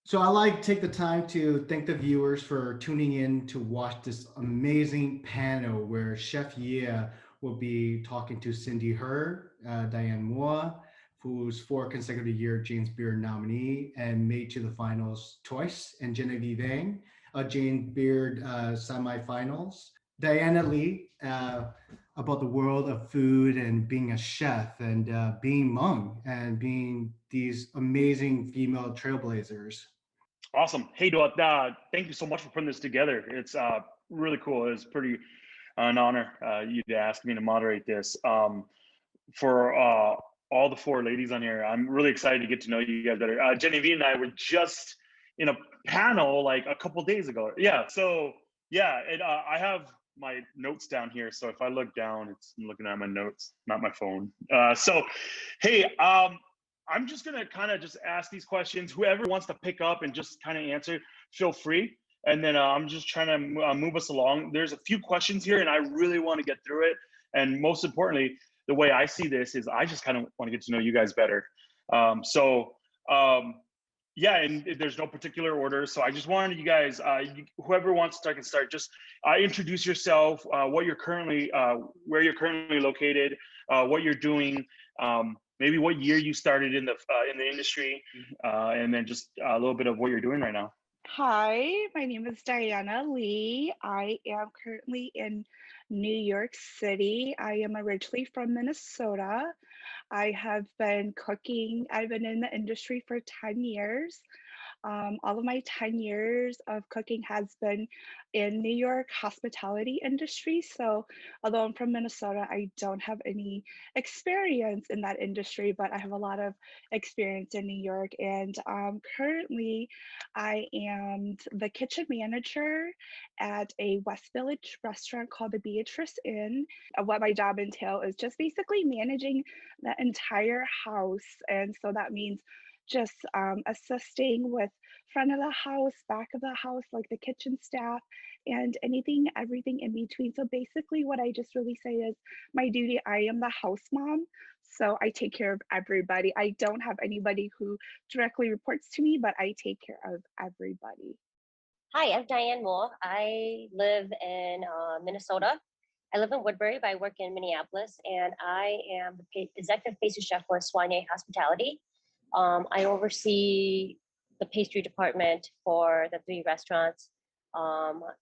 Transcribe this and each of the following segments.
So I like take the time to thank the viewers for tuning in to watch this amazing panel where Chef Yia will be talking to Cindy Her, Diane Moua, who's 4 consecutive year James Beard nominee and made to the finals twice, and Genevieve Vang, James Beard semifinals. Diana Lee, about the world of food and being a chef and being Hmong and being these amazing female trailblazers. Awesome. Hey, Doua, thank you so much for putting this together. It's really cool. It's pretty an honor you to ask me to moderate this. For all the four ladies on here, I'm really excited to get to know you guys better. Genevieve and I were just in a panel like a couple days ago. Yeah. So yeah, I have my notes down here. So if I look down, I'm looking at my notes, not my phone. So, hey, I'm just gonna kind of just ask these questions. Whoever wants to pick up and just kind of answer, feel free. And then I'm just trying to move us along. There's a few questions here, and I really want to get through it. And most importantly, the way I see this is I just kind of want to get to know you guys better. Yeah, and there's no particular order. So I just wanted you guys, whoever wants to start can start. Just introduce yourself, what you're currently, where you're currently located, what you're doing, maybe what year you started in the industry, and then just a little bit of what you're doing right now. Hi, my name is Diana Lee. I am currently in New York City. I am originally from Minnesota. I have been cooking, I've been in the industry for 10 years. All of my 10 years of cooking has been in New York hospitality industry. So although I'm from Minnesota, I don't have any experience in that industry, but I have a lot of experience in New York. And currently I am the kitchen manager at a West Village restaurant called the Beatrice Inn. What my job entails is just basically managing the entire house. And so that means just assisting with front of the house, back of the house, like the kitchen staff, and everything in between. So basically, what I just really say is my duty, I am the house mom. So I take care of everybody. I don't have anybody who directly reports to me, but I take care of everybody. Hi, I'm Diane Moore. I live in Minnesota. I live in Woodbury, but I work in Minneapolis, and I am the executive pastry chef for Soigné Hospitality. I oversee the pastry department for the 3 restaurants.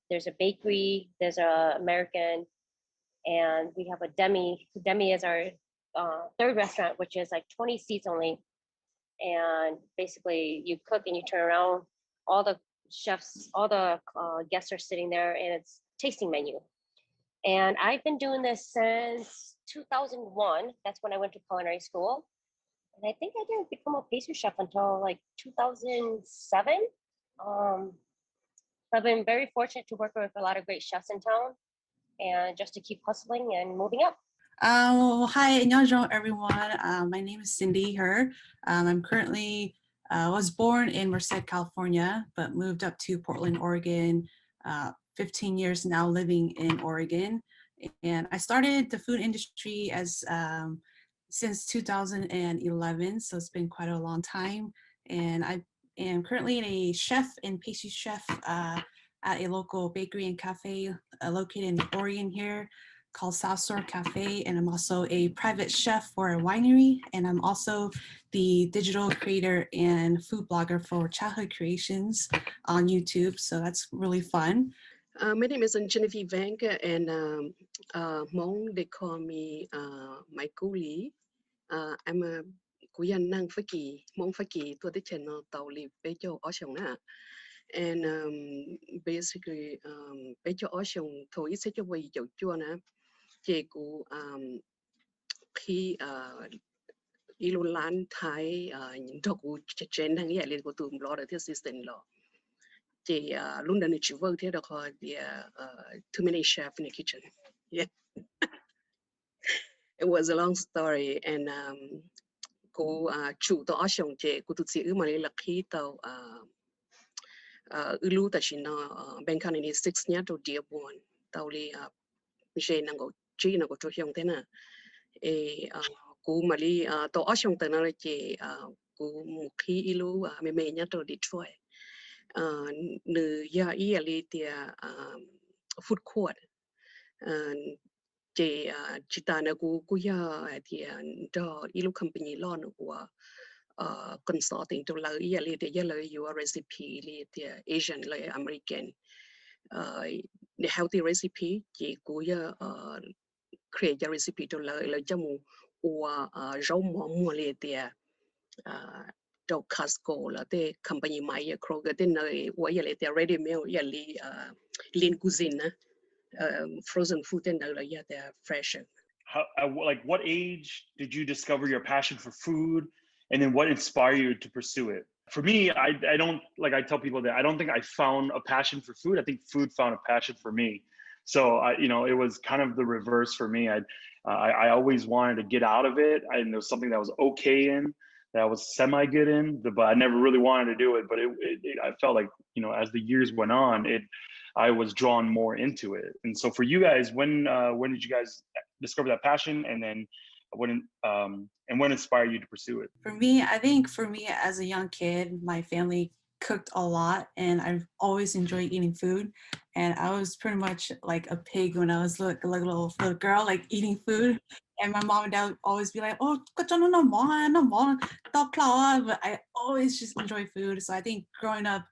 There's a bakery, there's an American, and we have a demi. Demi is our 3rd restaurant, which is like 20 seats only. And basically you cook and you turn around, all the chefs, all the guests are sitting there, and it's tasting menu. And I've been doing this since 2001. That's when I went to culinary school. And I think I didn't become a pastry chef until like 2007. I've been very fortunate to work with a lot of great chefs in town and just to keep hustling and moving up. Hi, 안녕하세요, everyone. My name is Cindy Her. I'm currently was born in Merced, California, but moved up to Portland, Oregon. 15 years now living in Oregon, and I started the food industry as since 2011, so it's been quite a long time. And I am currently a chef and pastry chef at a local bakery and cafe located in Oregon here called South Shore Cafe. And I'm also a private chef for a winery. And I'm also the digital creator and food blogger for Childhood Creations on YouTube. So that's really fun. My name is Genevieve Vang, and Hmong, they call me my Kuli. I'm a Kuyan Nang Faki, Hmong Faki, to the channel Tauli, Pecho Oshona. And basically, Pecho Oshon, to is such a way you join, Jagu, he Ilulan Thai, Dogu Chen, and yet little to Lord of his sister-in-law. Chị luôn là chịu vâng thế được rồi vì too many chefs in the kitchen. Yeah. It was a long story, and cô chủ tao ở trong chị cô tụt xíu mà lấy khi tao ulu ta chỉ nó bên cạnh này 6 nhá tao Dearborn tao lấy mình năng够chỉ năng够cho trong thế nào, cô mà lấy tao ở trong tao nó là chị cô một khi ulu mẹ mẹ nhá tao Detroit. Nữ ya ý là tia food court chị chị ta nó cũng ya thì cho ilu company lo nó của consulting to la ya le tia la your recipe le tia Asian le American the healthy recipe chị cũng ya create a recipe to la cho mu của rau mua le tia cho Costco là cái company máy Kroger cái nơi của ya le tia ready meal ya li lean cuisine frozen food and yeah, they're fresh. How, like, what age did you discover your passion for food, and then what inspired you to pursue it? For me, I don't, like, I tell people that I don't think I found a passion for food. I think food found a passion for me. So it was kind of the reverse for me. I always wanted to get out of it. I know something that was okay in, that I was semi good in, but I never really wanted to do it. But I felt like, as the years went on, I was drawn more into it. And so for you guys, when did you guys discover that passion, and then what inspired you to pursue it? For me, I think for me as a young kid, my family cooked a lot and I've always enjoyed eating food. And I was pretty much like a pig when I was like a little girl, like eating food. And my mom and dad would always be like, oh, but I always just enjoy food. So I think growing up,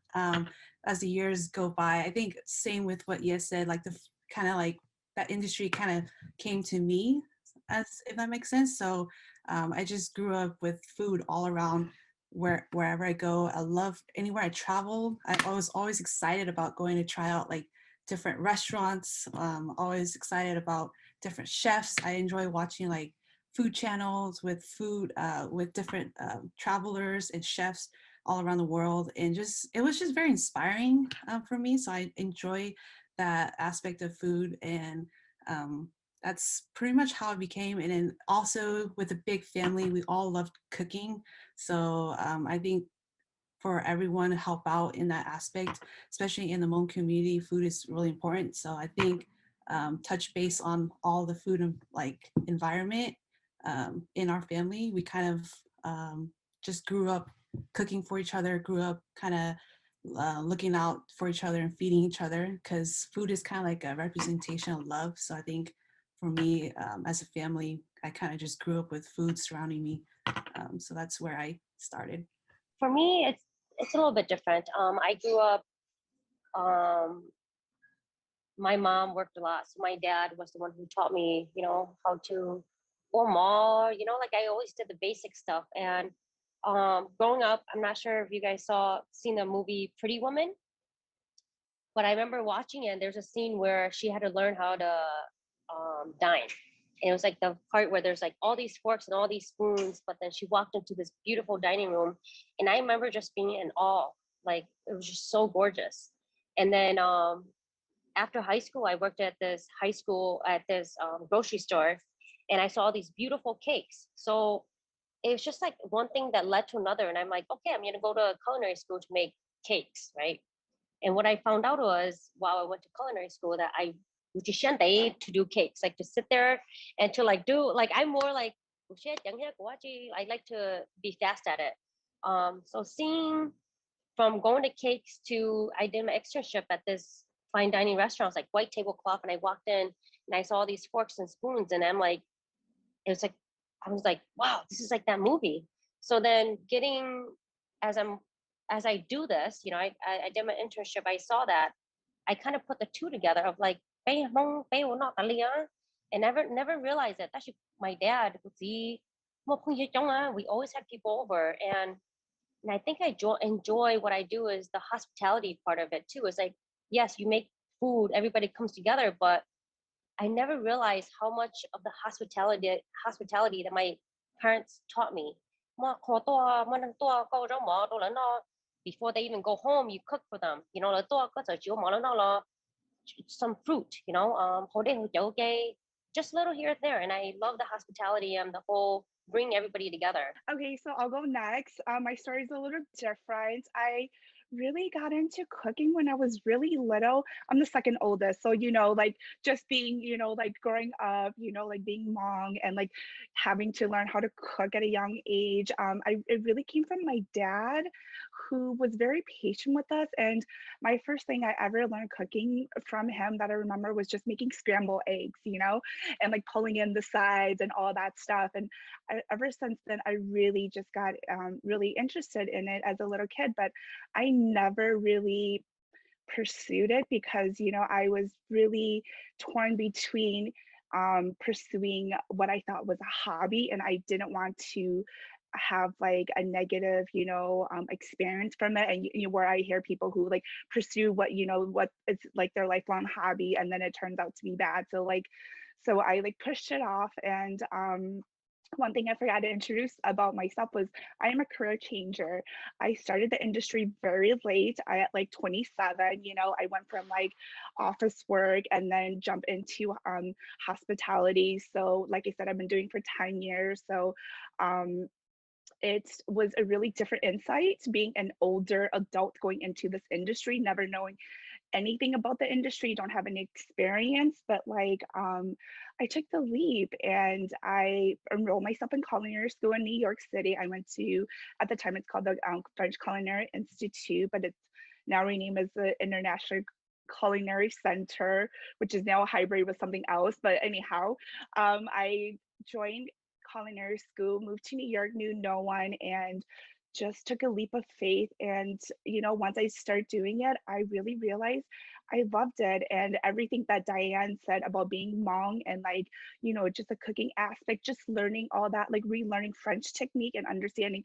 as the years go by, I think same with what Yia said, like the kind of like that industry kind of came to me, as if that makes sense. So I just grew up with food all around wherever I go. I love anywhere I travel. I was always excited about going to try out like different restaurants. Always excited about different chefs. I enjoy watching like food channels with food with different travelers and chefs all around the world, and it was just very inspiring for me. So I enjoy that aspect of food, and that's pretty much how it became. And then also with a big family, we all loved cooking. So I think for everyone to help out in that aspect, especially in the Hmong community, food is really important. So I think touch base on all the food and like environment in our family. We kind of just grew up cooking for each other, grew up kind of looking out for each other and feeding each other, because food is kind of like a representation of love. So I think for me, as a family, I kind of just grew up with food surrounding me. So that's where I started. For me, it's a little bit different. I grew up. My mom worked a lot, so my dad was the one who taught me, how to or mall. Like I always did the basic stuff. And growing up, I'm not sure if you guys seen the movie Pretty Woman, but I remember watching it. There's a scene where she had to learn how to dine. And it was like the part where there's like all these forks and all these spoons, but then she walked into this beautiful dining room. And I remember just being in awe. Like it was just so gorgeous. And then after high school, I worked at this grocery store, and I saw these beautiful cakes. So it was just like one thing that led to another. And I'm like, okay, I'm going to go to culinary school to make cakes, right? And what I found out was while I went to culinary school that I to do cakes, like to sit there and to like do, like I'm more like, I like to be fast at it. So seeing from going to cakes to, I did my externship at this fine dining restaurants, like white tablecloth, and I walked in and I saw these forks and spoons, and I'm like, I was like, wow, this is like that movie. So then as I do this, I did my internship, I saw that, I kind of put the two together of like, and never realized that actually my dad would see, we always had people over, and I think I enjoy what I do is the hospitality part of it too. It's like, yes, you make food, everybody comes together, but I never realized how much of the hospitality that my parents taught me. Before they even go home, you cook for them. Some fruit, just a little here and there. And I love the hospitality and the whole bring everybody together. Okay, so I'll go next. My story is a little different. I really got into cooking when I was really little. I'm the second oldest. So, like just being, like growing up, like being Hmong and like having to learn how to cook at a young age. It really came from my dad, who was very patient with us. And my first thing I ever learned cooking from him that I remember was just making scrambled eggs, and like pulling in the sides and all that stuff. And ever since then, I really just got really interested in it as a little kid, but I never really pursued it because, I was really torn between pursuing what I thought was a hobby, and I didn't want to have like a negative experience from it. And where I hear people who like pursue what it's like their lifelong hobby and then it turns out to be bad. So I like pushed it off. And one thing I forgot to introduce about myself was I am a career changer. I started the industry very late. At like 27, I went from like office work and then jump into hospitality. So like I said, I've been doing for 10 years. So it was a really different insight being an older adult going into this industry, never knowing anything about the industry, don't have any experience, but like I took the leap and I enrolled myself in culinary school in New York City. I went to, at the time it's called the French Culinary Institute, but it's now renamed as the International Culinary Center, which is now a hybrid with something else. But anyhow, I joined culinary school, moved to New York, knew no one, and just took a leap of faith. And once I started doing it, I really realized I loved it. And everything that Diane said about being Hmong and like just the cooking aspect, just learning all that, like relearning French technique and understanding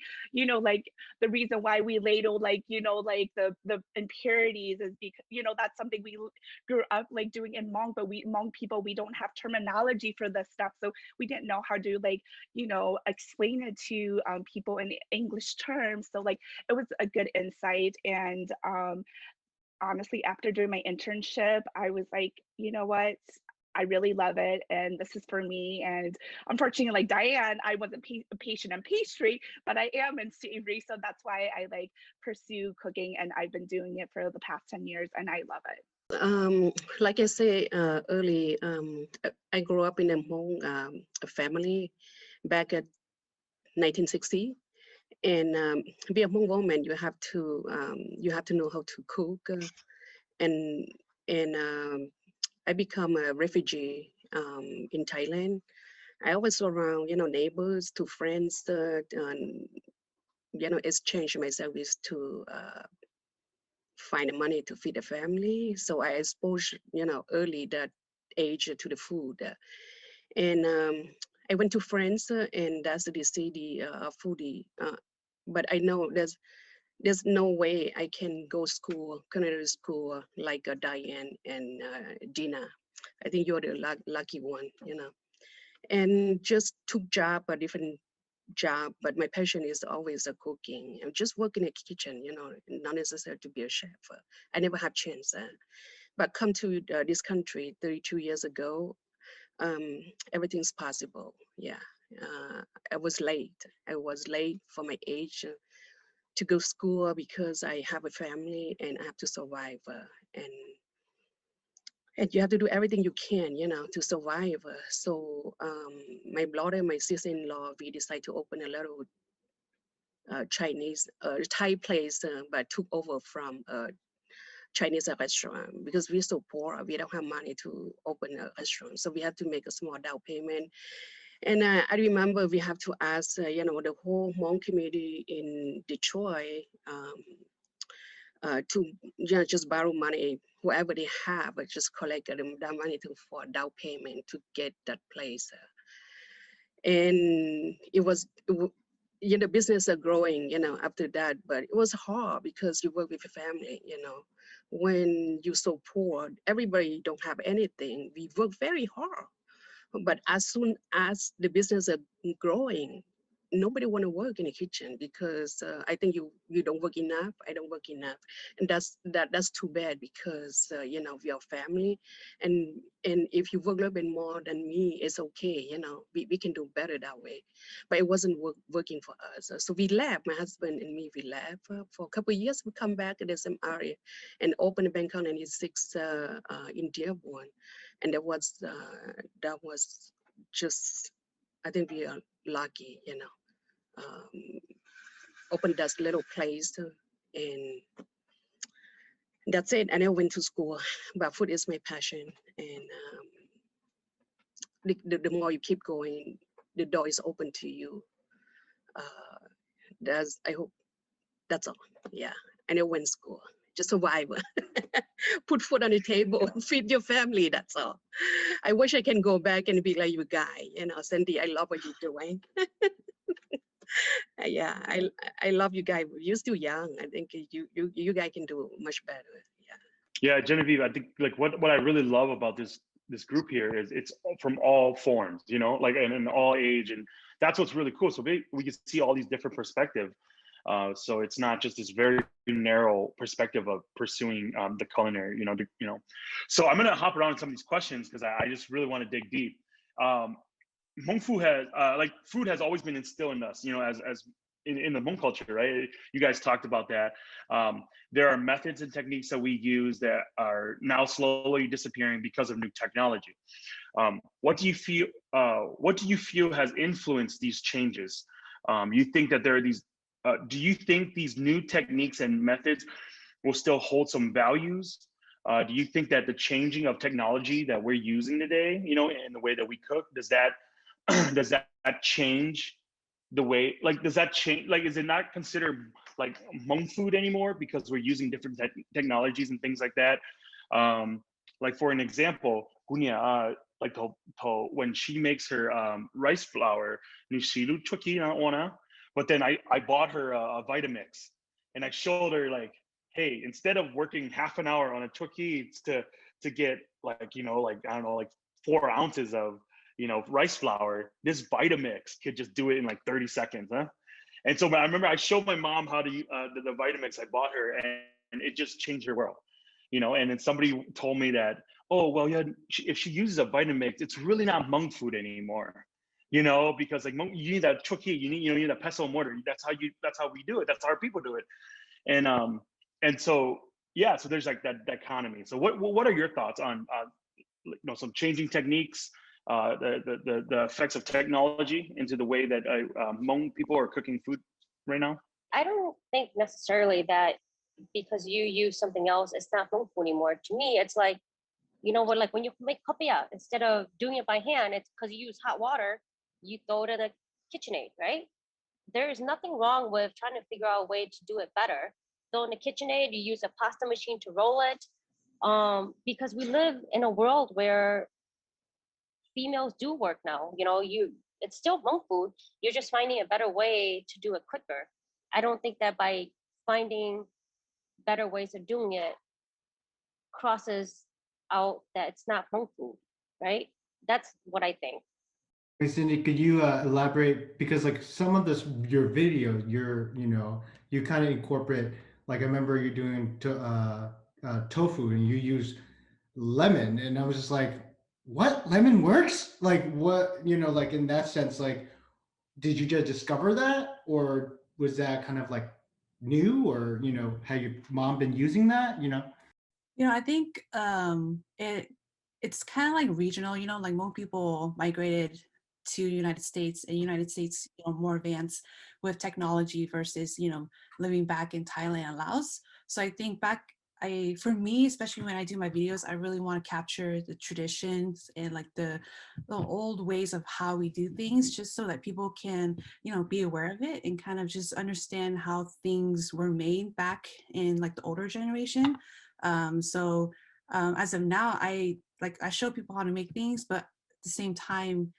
like the reason why we ladle like like the impurities is because that's something we grew up like doing in Hmong. But we Hmong people, we don't have terminology for this stuff, so we didn't know how to like explain it to people in English terms. So like it was a good insight. And honestly, after doing my internship, I was like, you know what? I really love it, and this is for me. And unfortunately, like Diane, I wasn't patient in pastry, but I am in savory, so that's why I like pursue cooking, and I've been doing it for the past 10 years, and I love it. Like I say early, I grew up in a Hmong family back at 1960, and be a Hmong woman, you have to know how to cook, and I become a refugee in Thailand. I always around neighbors to friends, and exchange my service to find money to feed the family. So I exposed early that age to the food, and I went to France, and that's the city foodie. But I know there's no way I can go school, culinary school, like Diane and Gina. I think you're the lucky one, And just took a different job, but my passion is always cooking. I'm just working in the kitchen, not necessary to be a chef. I never had chance. But come to this country 32 years ago, everything's possible. Yeah, I was late. I was late for my age to go school because I have a family and I have to survive. And you have to do everything you can, to survive. So my brother and my sister-in-law, we decided to open a little Thai place, but took over from a Chinese restaurant because we're so poor. We don't have money to open a restaurant. So we have to make a small down payment. And I remember we have to ask, the whole Hmong community in Detroit to just borrow money, whoever they have, just collect them that money for down payment to get that place. And it was, business are growing, after that, but it was hard because you work with your family, when you're so poor, everybody don't have anything. We work very hard, but as soon as the business are growing, nobody want to work in the kitchen because I think you don't work enough. I don't work enough, and that's too bad because you know, we are family, and if you work a little bit more than me, it's okay. You know, we can do better that way, but it wasn't working for us. So we left. My husband and me, we left for a couple of years. We come back to the same area and opened a bank account in 96 in Dearborn, and that was just, I think we are lucky, you know. Opened that little place and that's it. And I went to school, but food is my passion. And the more you keep going, the door is open to you. I hope that's all. Yeah. And I went to school, just survive. Put food on the table, feed your family. That's all. I wish I can go back and be like you guy. You know, Cindy, I love what you're doing. Yeah, I love you guys. You're still young. I think you guys can do much better. Yeah. Yeah, Genevieve, I think like what I really love about this group here is it's from all forms, you know, like and in all age, and that's what's really cool. So we can see all these different perspectives. So it's not just this very narrow perspective of pursuing the culinary, you know. So I'm gonna hop around some of these questions because I just really want to dig deep. Hmong food has like food has always been instilled in us, you know, as in the Hmong culture, right? You guys talked about that. There are methods and techniques that we use that are now slowly disappearing because of new technology. What do you feel? What do you feel has influenced these changes? You think that there are these? Do you think these new techniques and methods will still hold some values? Do you think that the changing of technology that we're using today, you know, in the way that we cook, does that does that change the way, like, does that change, like, is it not considered like Hmong food anymore because we're using different technologies and things like that? Like for an example, Gunya, like when she makes her rice flour, but then I bought her a Vitamix and I showed her like, hey, instead of working half an hour on a tukki to get like, you know, like, I don't know, like 4 ounces of, you know, rice flour, this Vitamix could just do it in like 30 seconds, huh? And so I remember I showed my mom how to the Vitamix I bought her, and it just changed her world, you know. And then somebody told me that, oh, well, yeah, if she uses a Vitamix, it's really not Hmong food anymore, you know, because like you need that tukki, you need a pestle mortar. That's how we do it. That's how our people do it. And so yeah, so there's like that dichotomy. So what are your thoughts on you know, some changing techniques, the effects of technology into the way that Hmong people are cooking food right now? I don't think necessarily that because you use something else, it's not Hmong food anymore. To me, it's like, you know what, like when you make kopia, instead of doing it by hand, it's because you use hot water, you throw it in a KitchenAid, right? There is nothing wrong with trying to figure out a way to do it better. So in the KitchenAid, you use a pasta machine to roll it, because we live in a world where females do work now. You know, it's still Hmong food. You're just finding a better way to do it quicker. I don't think that by finding better ways of doing it crosses out that it's not Hmong food, right? That's what I think. Hey, Cindy, could you elaborate, because like some of this your videos, you kind of incorporate, like I remember you doing tofu and you use lemon, and I was just like, what, lemon works? Like what, like in that sense, like did you just discover that, or was that kind of like new, or had your mom been using that? I think it's kind of like regional, like Hmong people migrated to the United States, and United States, more advanced with technology versus, living back in Thailand and Laos. So I think for me, especially when I do my videos, I really want to capture the traditions and like the old ways of how we do things, just so that people can, be aware of it and kind of just understand how things were made back in like the older generation. As of now, I show people how to make things, but at the same time,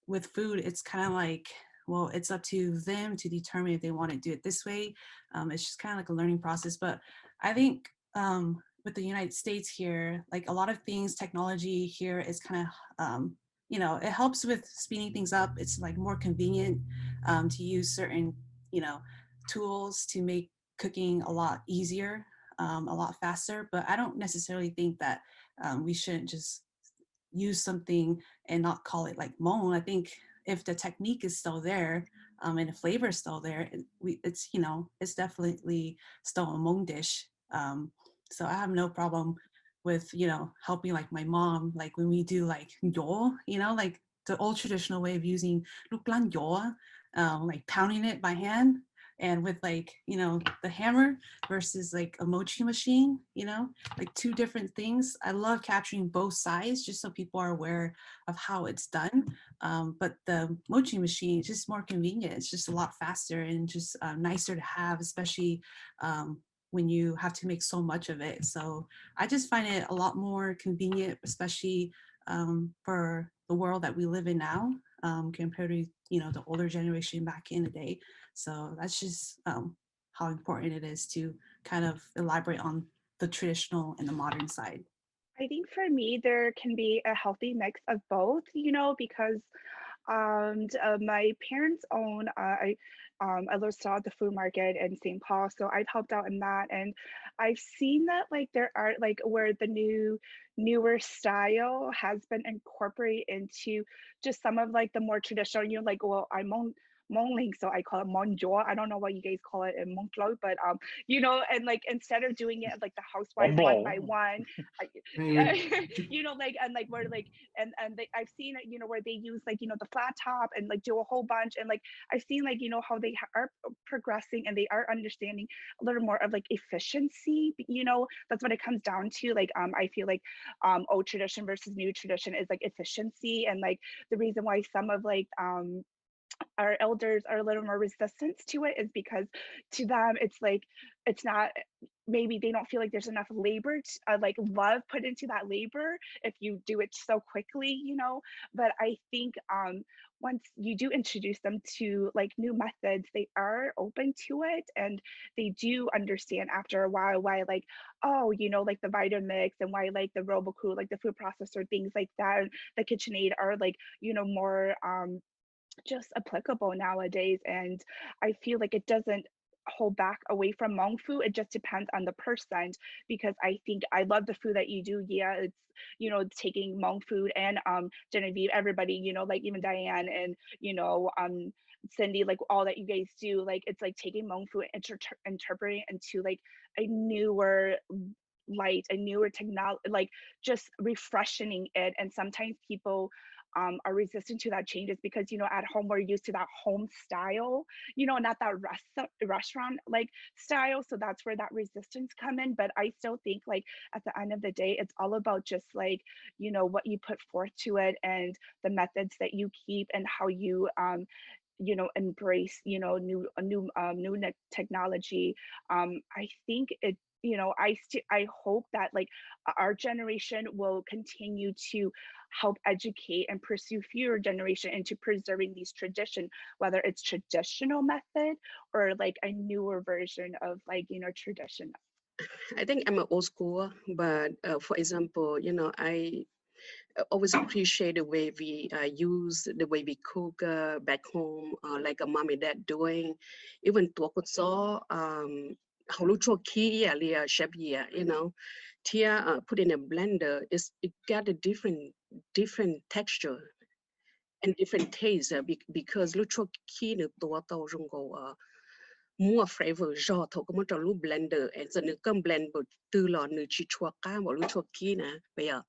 with food, it's kind of like, well, it's up to them to determine if they want to do it this way. It's just kind of like a learning process. But I think with the United States here, like a lot of things, technology here is kind of you know, it helps with speeding things up. It's like more convenient to use certain, you know, tools to make cooking a lot easier, a lot faster. But I don't necessarily think that we shouldn't just use something and not call it like Hmong. I think if the technique is still there and the flavor is still there, it's, you know, it's definitely still a Hmong dish. So I have no problem with, you know, helping like my mom, like when we do like yo, you know, like the old traditional way of using luklan yo, like pounding it by hand and with like, you know, the hammer versus like a mochi machine, you know, like two different things. I love capturing both sides just so people are aware of how it's done. But the mochi machine is just more convenient. It's just a lot faster and just nicer to have, especially when you have to make so much of it. So I just find it a lot more convenient, especially for the world that we live in now, compared to, you know, the older generation back in the day. So that's just how important it is to kind of elaborate on the traditional and the modern side. I think for me, there can be a healthy mix of both, you know, because my parents own a little stall at the food market in St. Paul, so I've helped out in that, and I've seen that like there are like where the newer style has been incorporated into just some of like the more traditional, you know, like well I'm on Mongling, so I call it Monjo. I don't know what you guys call it in Monglo, but you know, and like instead of doing it like the housewife one by one, I, you know, like and like where like and they, I've seen it, you know, where they use like you know the flat top and like do a whole bunch, and like I've seen like you know how they are progressing and they are understanding a little more of like efficiency. You know, that's what it comes down to. Like I feel like old tradition versus new tradition is like efficiency, and like the reason why some of like our elders are a little more resistant to it is because to them it's like it's not, maybe they don't feel like there's enough labor like love put into that labor if you do it so quickly, you know. But I think once you do introduce them to like new methods, they are open to it, and they do understand after a while why like, oh, you know, like the Vitamix and why like the Robocool, like the food processor, things like that, the KitchenAid are like, you know, more just applicable nowadays. And I feel like it doesn't hold back away from Hmong food. It just depends on the person, because I think I love the food that you do. Yeah, it's, you know, taking Hmong food and Genevieve, everybody, you know, like even Diane and you know Cindy, like all that you guys do, like it's like taking Hmong food and interpreting into like a newer light, a newer technology, like just refreshing it. And sometimes people are resistant to that changes because you know at home we're used to that home style, you know, not that restaurant like style. So that's where that resistance come in. But I still think like at the end of the day, it's all about just like, you know, what you put forth to it and the methods that you keep and how you you know embrace, you know, new technology. I think it, you know, I hope that like our generation will continue to help educate and pursue future generation into preserving these tradition, whether it's traditional method or like a newer version of like, you know, tradition. I think I'm an old school, but for example, you know, I always appreciate the way we use, the way we cook back home, like a mom and dad doing. Even tuakutso, how lu key, chef Yia, you know, tia put in a blender, it got a different texture and different taste because lu key ne tua tao rungo mua flavor jo thâu có một trò lu blender and so nữ cơm blend bột từ lò nữ chỉ chua cá một lu chua kỹ nè bây giờ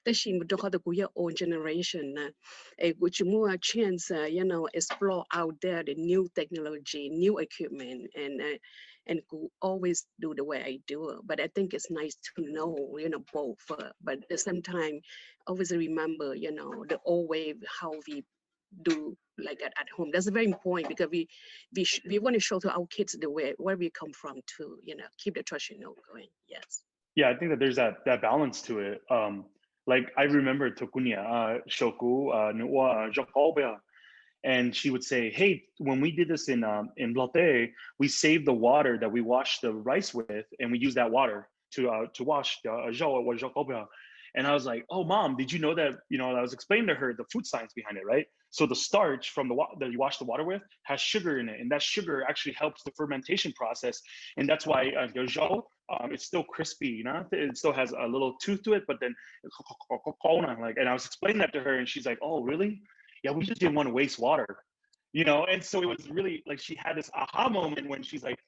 แต่ชิมต้องเขาตัวกูย own generation นะเอ้กูจะมั่ว chance you know explore out there the new technology new equipment andกู always do the way I do it. But I think it's nice to know, you know, both but at the same time always remember, you know, the old way how we do like at home. That's very important because we want to show to our kids the way where we come from too, you know, keep the tradition going. Yes. Yeah, I think that there's that balance to it. Like I remember Tokunia Shoku Nuwa Jokobea, and she would say, "Hey, when we did this in Blote, we saved the water that we washed the rice with, and we used that water to wash the Jokobea." And I was like, oh, mom, did you know that, I was explaining to her the food science behind it, right? So the starch from that you wash the water with has sugar in it. And that sugar actually helps the fermentation process. And that's why the zhou, it's still crispy, it still has a little tooth to it, but then like, and I was explaining that to her and she's like, oh, really? Yeah, we just didn't want to waste water, And so it was really like she had this aha moment when she's like,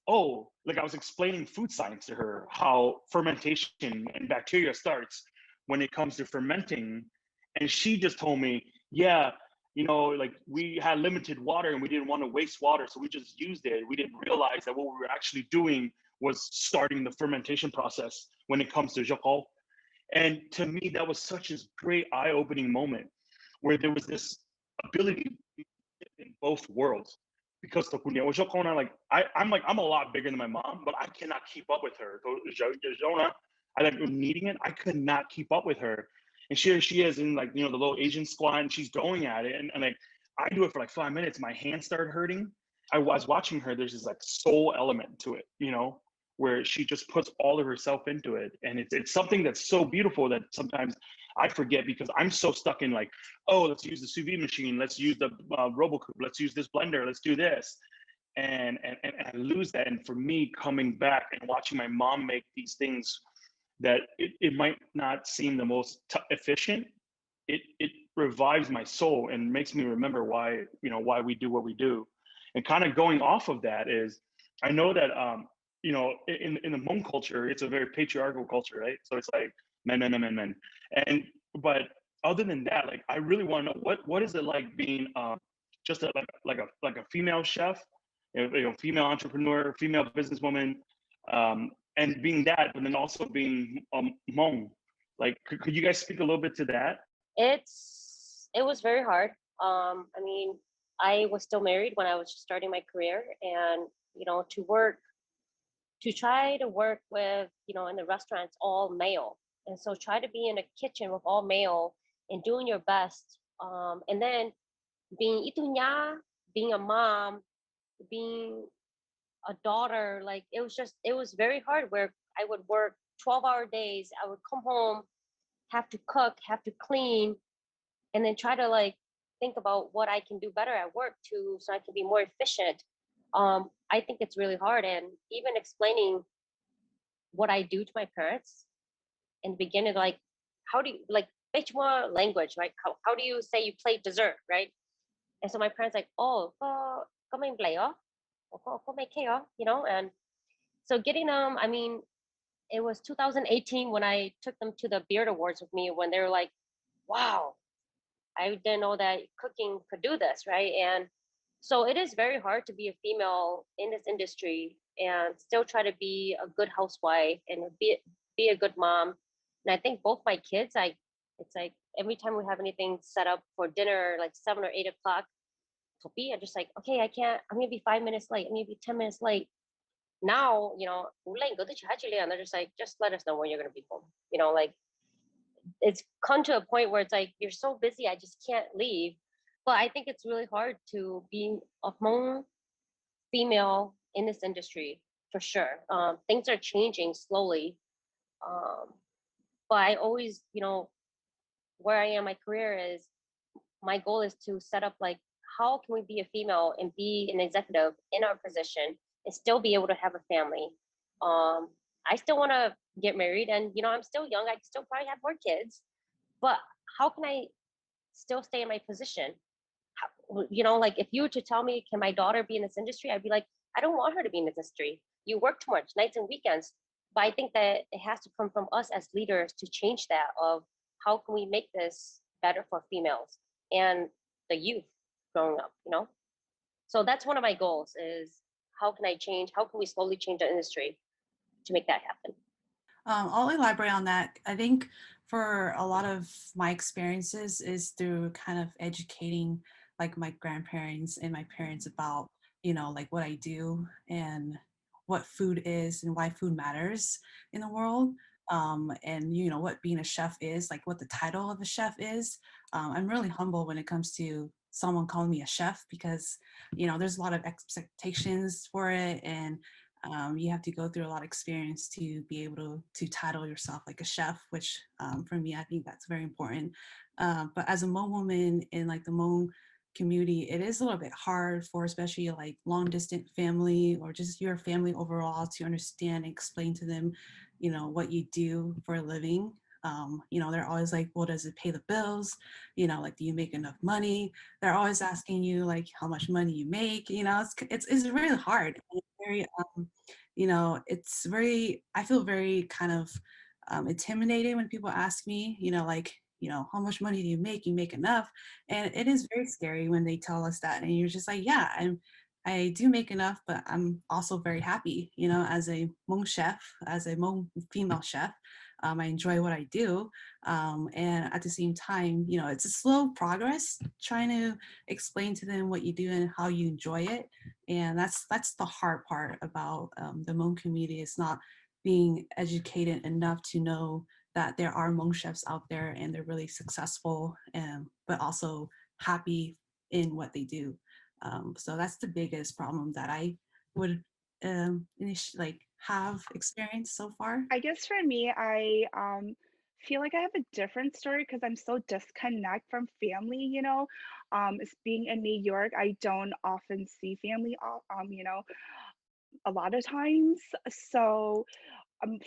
oh, like I was explaining food science to her, how fermentation and bacteria starts when it comes to fermenting. And she just told me, yeah, like we had limited water and we didn't want to waste water. So we just used it. We didn't realize that what we were actually doing was starting the fermentation process when it comes to Jokol. And to me, that was such a great eye-opening moment where there was this ability in both worlds. Because like I'm a lot bigger than my mom, but I cannot keep up with her. I like needing it. I could not keep up with her. And she is in like the little Asian squat and she's going at it. And like I do it for like 5 minutes. My hands started hurting. I was watching her, there's this like soul element to it, where she just puts all of herself into it. And it's something that's so beautiful that sometimes I forget because I'm so stuck in like, oh, let's use the sous vide machine, let's use the RoboCoupe, let's use this blender, let's do this. And I lose that. And for me, coming back and watching my mom make these things that it might not seem the most efficient, it revives my soul and makes me remember why we do what we do. And kind of going off of that is, I know that in the Hmong culture, it's a very patriarchal culture, right? So it's like men, men, men, men, men. And but other than that, like I really want to know what is it like being just like a female chef, female entrepreneur, female businesswoman, and being that, but then also being Hmong. Like, could you guys speak a little bit to that? It was very hard. I mean, I was still married when I was starting my career, and to try to work with in the restaurants all male, and so try to be in a kitchen with all male and doing your best, and then being itunya, being a mom, being a daughter, like it was very hard. Where I would work 12-hour days, I would come home, have to cook, have to clean, and then try to like think about what I can do better at work too, so I can be more efficient. I think it's really hard, and even explaining what I do to my parents in the beginning, like how do you like which more language, right? How do you say you play dessert, right? And so my parents like, oh, có mình play có make and so getting them. I mean, it was 2018 when I took them to the Beard Awards with me, when they were like, wow, I didn't know that cooking could do this, right? And so it is very hard to be a female in this industry and still try to be a good housewife and be a good mom. And I think both my kids, it's like every time we have anything set up for dinner, like 7 or 8 o'clock, I'm just like, okay, I'm gonna be 5 minutes late. I'm gonna be 10 minutes late. Now, they're just like, just let us know when you're gonna be home. Like it's come to a point where it's like, you're so busy, I just can't leave. But I think it's really hard to be a Hmong female in this industry, for sure. Things are changing slowly. But I always, where I am, my career is, my goal is to set up like, how can we be a female and be an executive in our position and still be able to have a family? I still want to get married, and I'm still young. I can still probably have more kids, but how can I still stay in my position? Like if you were to tell me, can my daughter be in this industry? I'd be like, I don't want her to be in this industry. You work too much nights and weekends. But I think that it has to come from us as leaders to change that, of how can we make this better for females and the youth growing up, So that's one of my goals, is how can we slowly change the industry to make that happen? I'll elaborate on that. I think for a lot of my experiences is through kind of educating like my grandparents and my parents about, like what I do and what food is and why food matters in the world. And what being a chef is, like what the title of a chef is. I'm really humble when it comes to someone calling me a chef, because there's a lot of expectations for it, and You have to go through a lot of experience to be able to title yourself like a chef, which for me, I think that's very important. But as a Hmong woman in like the Hmong community, it is a little bit hard for especially like long distant family or just your family overall to understand and explain to them, you know, what you do for a living. You know, they're always like, well, does it pay the bills? You know, like, do you make enough money? They're always asking you like how much money you make. You know, it's really hard. And it's very, you know, it's very, I feel very kind of intimidated when people ask me, you know, like, you know, how much money do you make? You make enough. And it is very scary when they tell us that. And you're just like, yeah, I do make enough, but I'm also very happy, you know, as a Hmong chef, as a Hmong female chef. I enjoy what I do. And at the same time, you know, it's a slow progress trying to explain to them what you do and how you enjoy it. And that's the hard part about the Hmong community. It's not being educated enough to know that there are Hmong chefs out there and they're really successful, and but also happy in what they do. So that's the biggest problem that I would like have experienced so far. I guess for me, I feel like I have a different story because I'm so disconnect from family, you know. As being in New York, I don't often see family, you know, a lot of times. So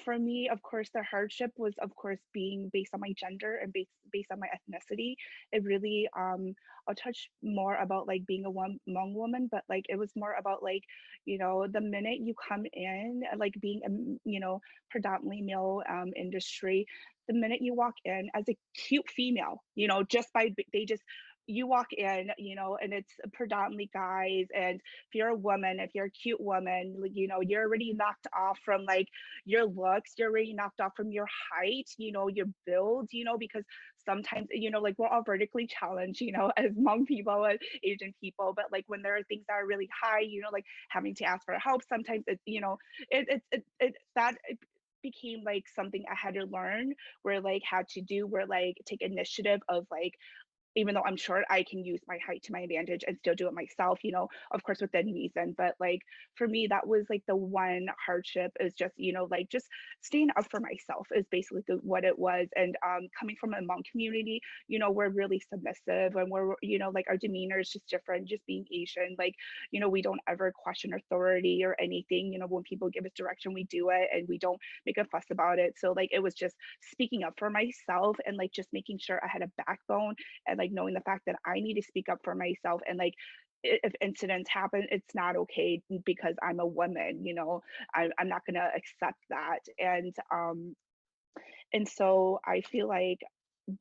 for me, of course, the hardship was, of course, being based on my gender and based on my ethnicity. It really, I'll touch more about like being a Hmong woman, but like it was more about like, you know, the minute you come in, like being a, you know, predominantly male industry, the minute you walk in as a cute female, you know, just by they just you walk in, you know, and it's predominantly guys. And if you're a woman, if you're a cute woman, like, you know, you're already knocked off from like your looks, you're already knocked off from your height, you know, your build, you know, because sometimes, you know, like we're all vertically challenged, you know, as Hmong people and Asian people, but like when there are things that are really high, you know, like having to ask for help, sometimes it, you know, it became like something I had to learn, where like had to do, where like take initiative of like, even though I'm short, I can use my height to my advantage and still do it myself, you know, of course within reason. But like for me, that was like the one hardship, is just, you know, like just staying up for myself is basically what it was. And coming from a Hmong community, you know, we're really submissive, and we're, you know, like our demeanor is just different, just being Asian. Like, you know, we don't ever question authority or anything. You know, when people give us direction, we do it and we don't make a fuss about it. So like it was just speaking up for myself and like just making sure I had a backbone, and like knowing the fact that I need to speak up for myself. And like if incidents happen, it's not okay because I'm a woman, you know. I'm not going to accept that. And so I feel like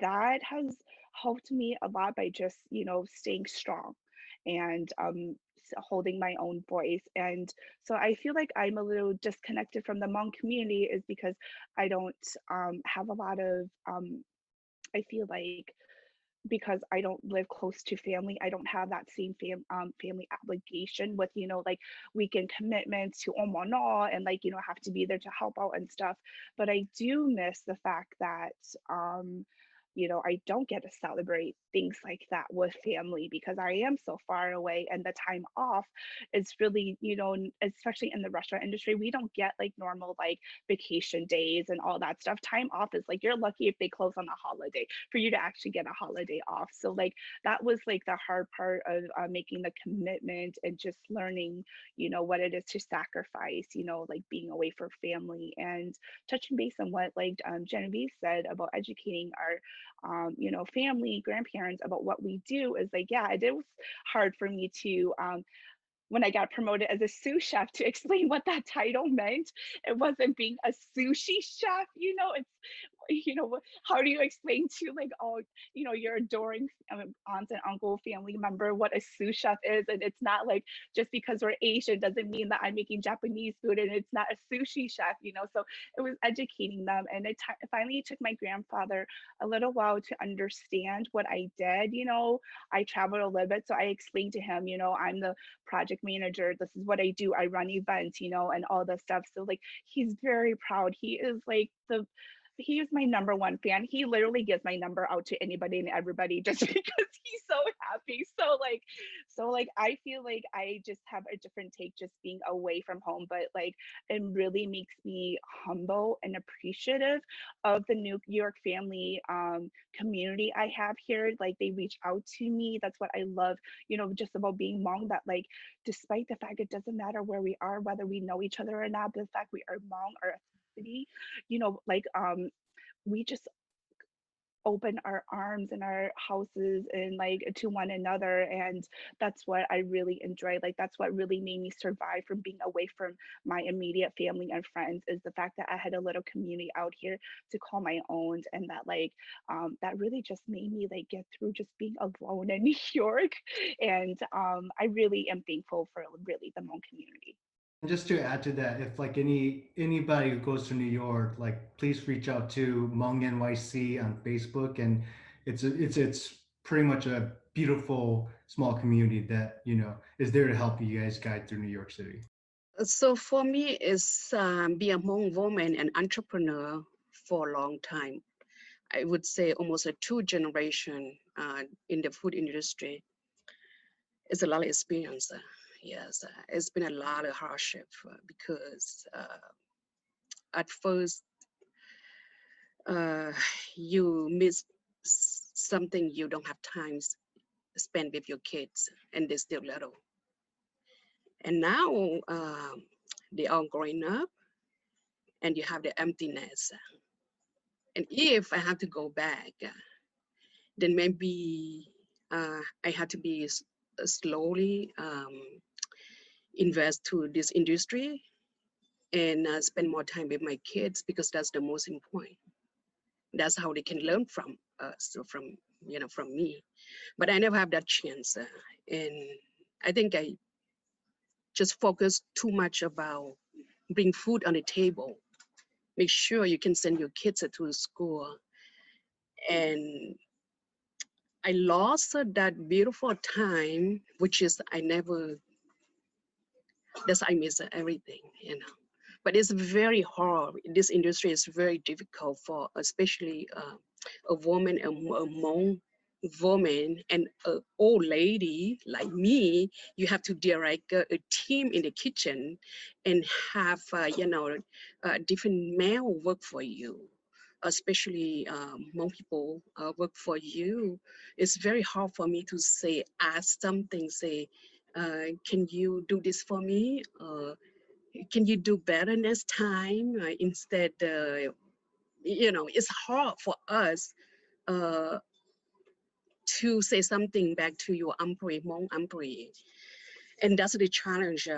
that has helped me a lot by just, you know, staying strong and holding my own voice. And so I feel like I'm a little disconnected from the Hmong community, is because I don't have a lot of I feel like, because I don't live close to family, I don't have that same family obligation with, you know, like weekend commitments to Omono, and like, you know, have to be there to help out and stuff. But I do miss the fact that, you know, I don't get to celebrate things like that with family because I am so far away, and the time off is really, you know, especially in the restaurant industry, we don't get like normal like vacation days and all that stuff. Time off is like, you're lucky if they close on a holiday for you to actually get a holiday off. So like that was like the hard part of making the commitment and just learning, you know, what it is to sacrifice, you know, like being away for family. And touching base on what like Genevieve said about educating our you know, family, grandparents about what we do, is like, yeah, it was hard for me to when I got promoted as a sous chef, to explain what that title meant. It wasn't being a sushi chef, you know, it's, you know, how do you explain to like all, you know, your adoring aunts and uncle family member what a sous chef is? And it's not like just because we're Asian doesn't mean that I'm making Japanese food and it's not a sushi chef, you know. So it was educating them, and it finally took my grandfather a little while to understand what I did. You know, I traveled a little bit, so I explained to him, you know, I'm the project manager, this is what I do, I run events, you know, and all this stuff. So like he's very proud. He is like he is my number one fan. He literally gives my number out to anybody and everybody just because he's so happy. So like I feel like I just have a different take just being away from home, but like it really makes me humble and appreciative of the New York family community I have here. Like they reach out to me. That's what I love, you know, just about being Hmong, that like despite the fact it doesn't matter where we are, whether we know each other or not, but the fact we are Hmong or ethnicity, you know, like we just open our arms and our houses and like to one another, and that's what I really enjoy. Like that's what really made me survive from being away from my immediate family and friends, is the fact that I had a little community out here to call my own, and that like that really just made me like get through just being alone in New York. And I really am thankful for really the Hmong community. And just to add to that, if like anybody who goes to New York, like please reach out to Hmong NYC on Facebook, and it's pretty much a beautiful small community that is there to help you guys guide through New York City. So for me, it's be a Hmong woman and entrepreneur for a long time. I would say almost a 2 generation in the food industry. It's a lot of experience. Yes, it's been a lot of hardship because at first you miss something, you don't have time spend with your kids, and they're still little. And now they are growing up, and you have the emptiness. And if I have to go back, then maybe I have to be slowly invest to this industry and spend more time with my kids, because that's the most important. That's how they can learn from us, so from from me. But I never have that chance, and I think I just focus too much about bring food on the table, make sure you can send your kids to school. And I lost that beautiful time, which is I never, that's I miss everything, you know. But it's very hard. This industry is very difficult for especially a woman, a Hmong woman, and an old lady like me. You have to direct a team in the kitchen and have different male work for you, especially Hmong people work for you. It's very hard for me to say, ask something, say, can you do this for me? Can you do better next time? Instead, it's hard for us to say something back to your employee, Hmong employee. And that's the challenge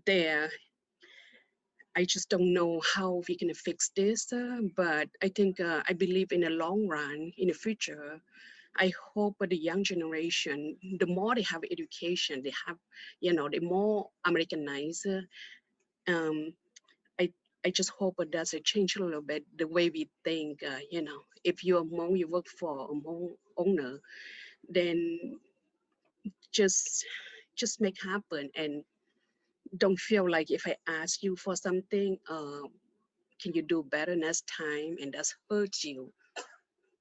there. I just don't know how we can fix this, but I think I believe in the long run, in the future, I hope the young generation, the more they have education, they have, the more Americanized. Um, I just hope it does change a little bit the way we think. If you're a Hmong, you work for a Hmong owner, then just make happen, and don't feel like if I ask you for something, can you do better next time, and that's hurt you.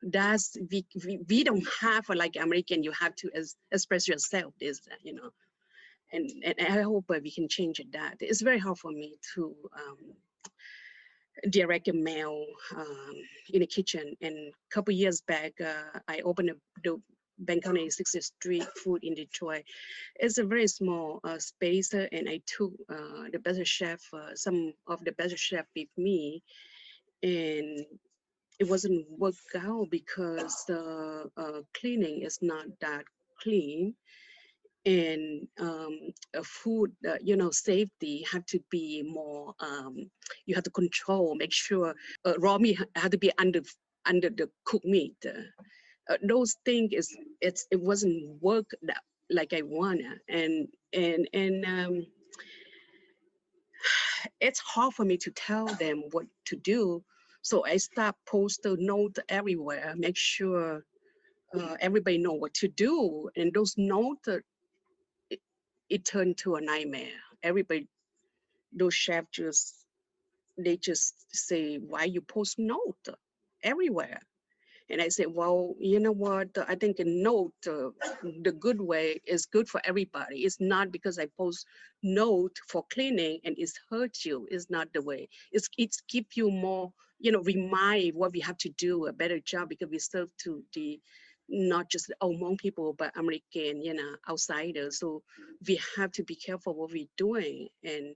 That's we don't have like American. You have to express yourself. This and I hope we can change that. It's very hard for me to direct a male in the kitchen. And a couple years back, I opened the Bangkok 60th Street Food in Detroit. It's a very small space, and I took the best chef, some of the best chef with me, and it wasn't work out because the cleaning is not that clean, and food, safety have to be more. You have to control, make sure raw meat had to be under the cooked meat. Those things it wasn't work that like I wanna, and it's hard for me to tell them what to do. So I start post a note everywhere, make sure everybody know what to do, and those notes it turned to a nightmare. Everybody, those chefs just they just say, why you post note everywhere? And I said, well, you know what? I think a note, the good way is good for everybody. It's not because I post note for cleaning and it's hurt you. It's not the way. It's keep you more, remind what we have to do a better job, because we serve to the not just Hmong people, but American, outsiders. So we have to be careful what we're doing. And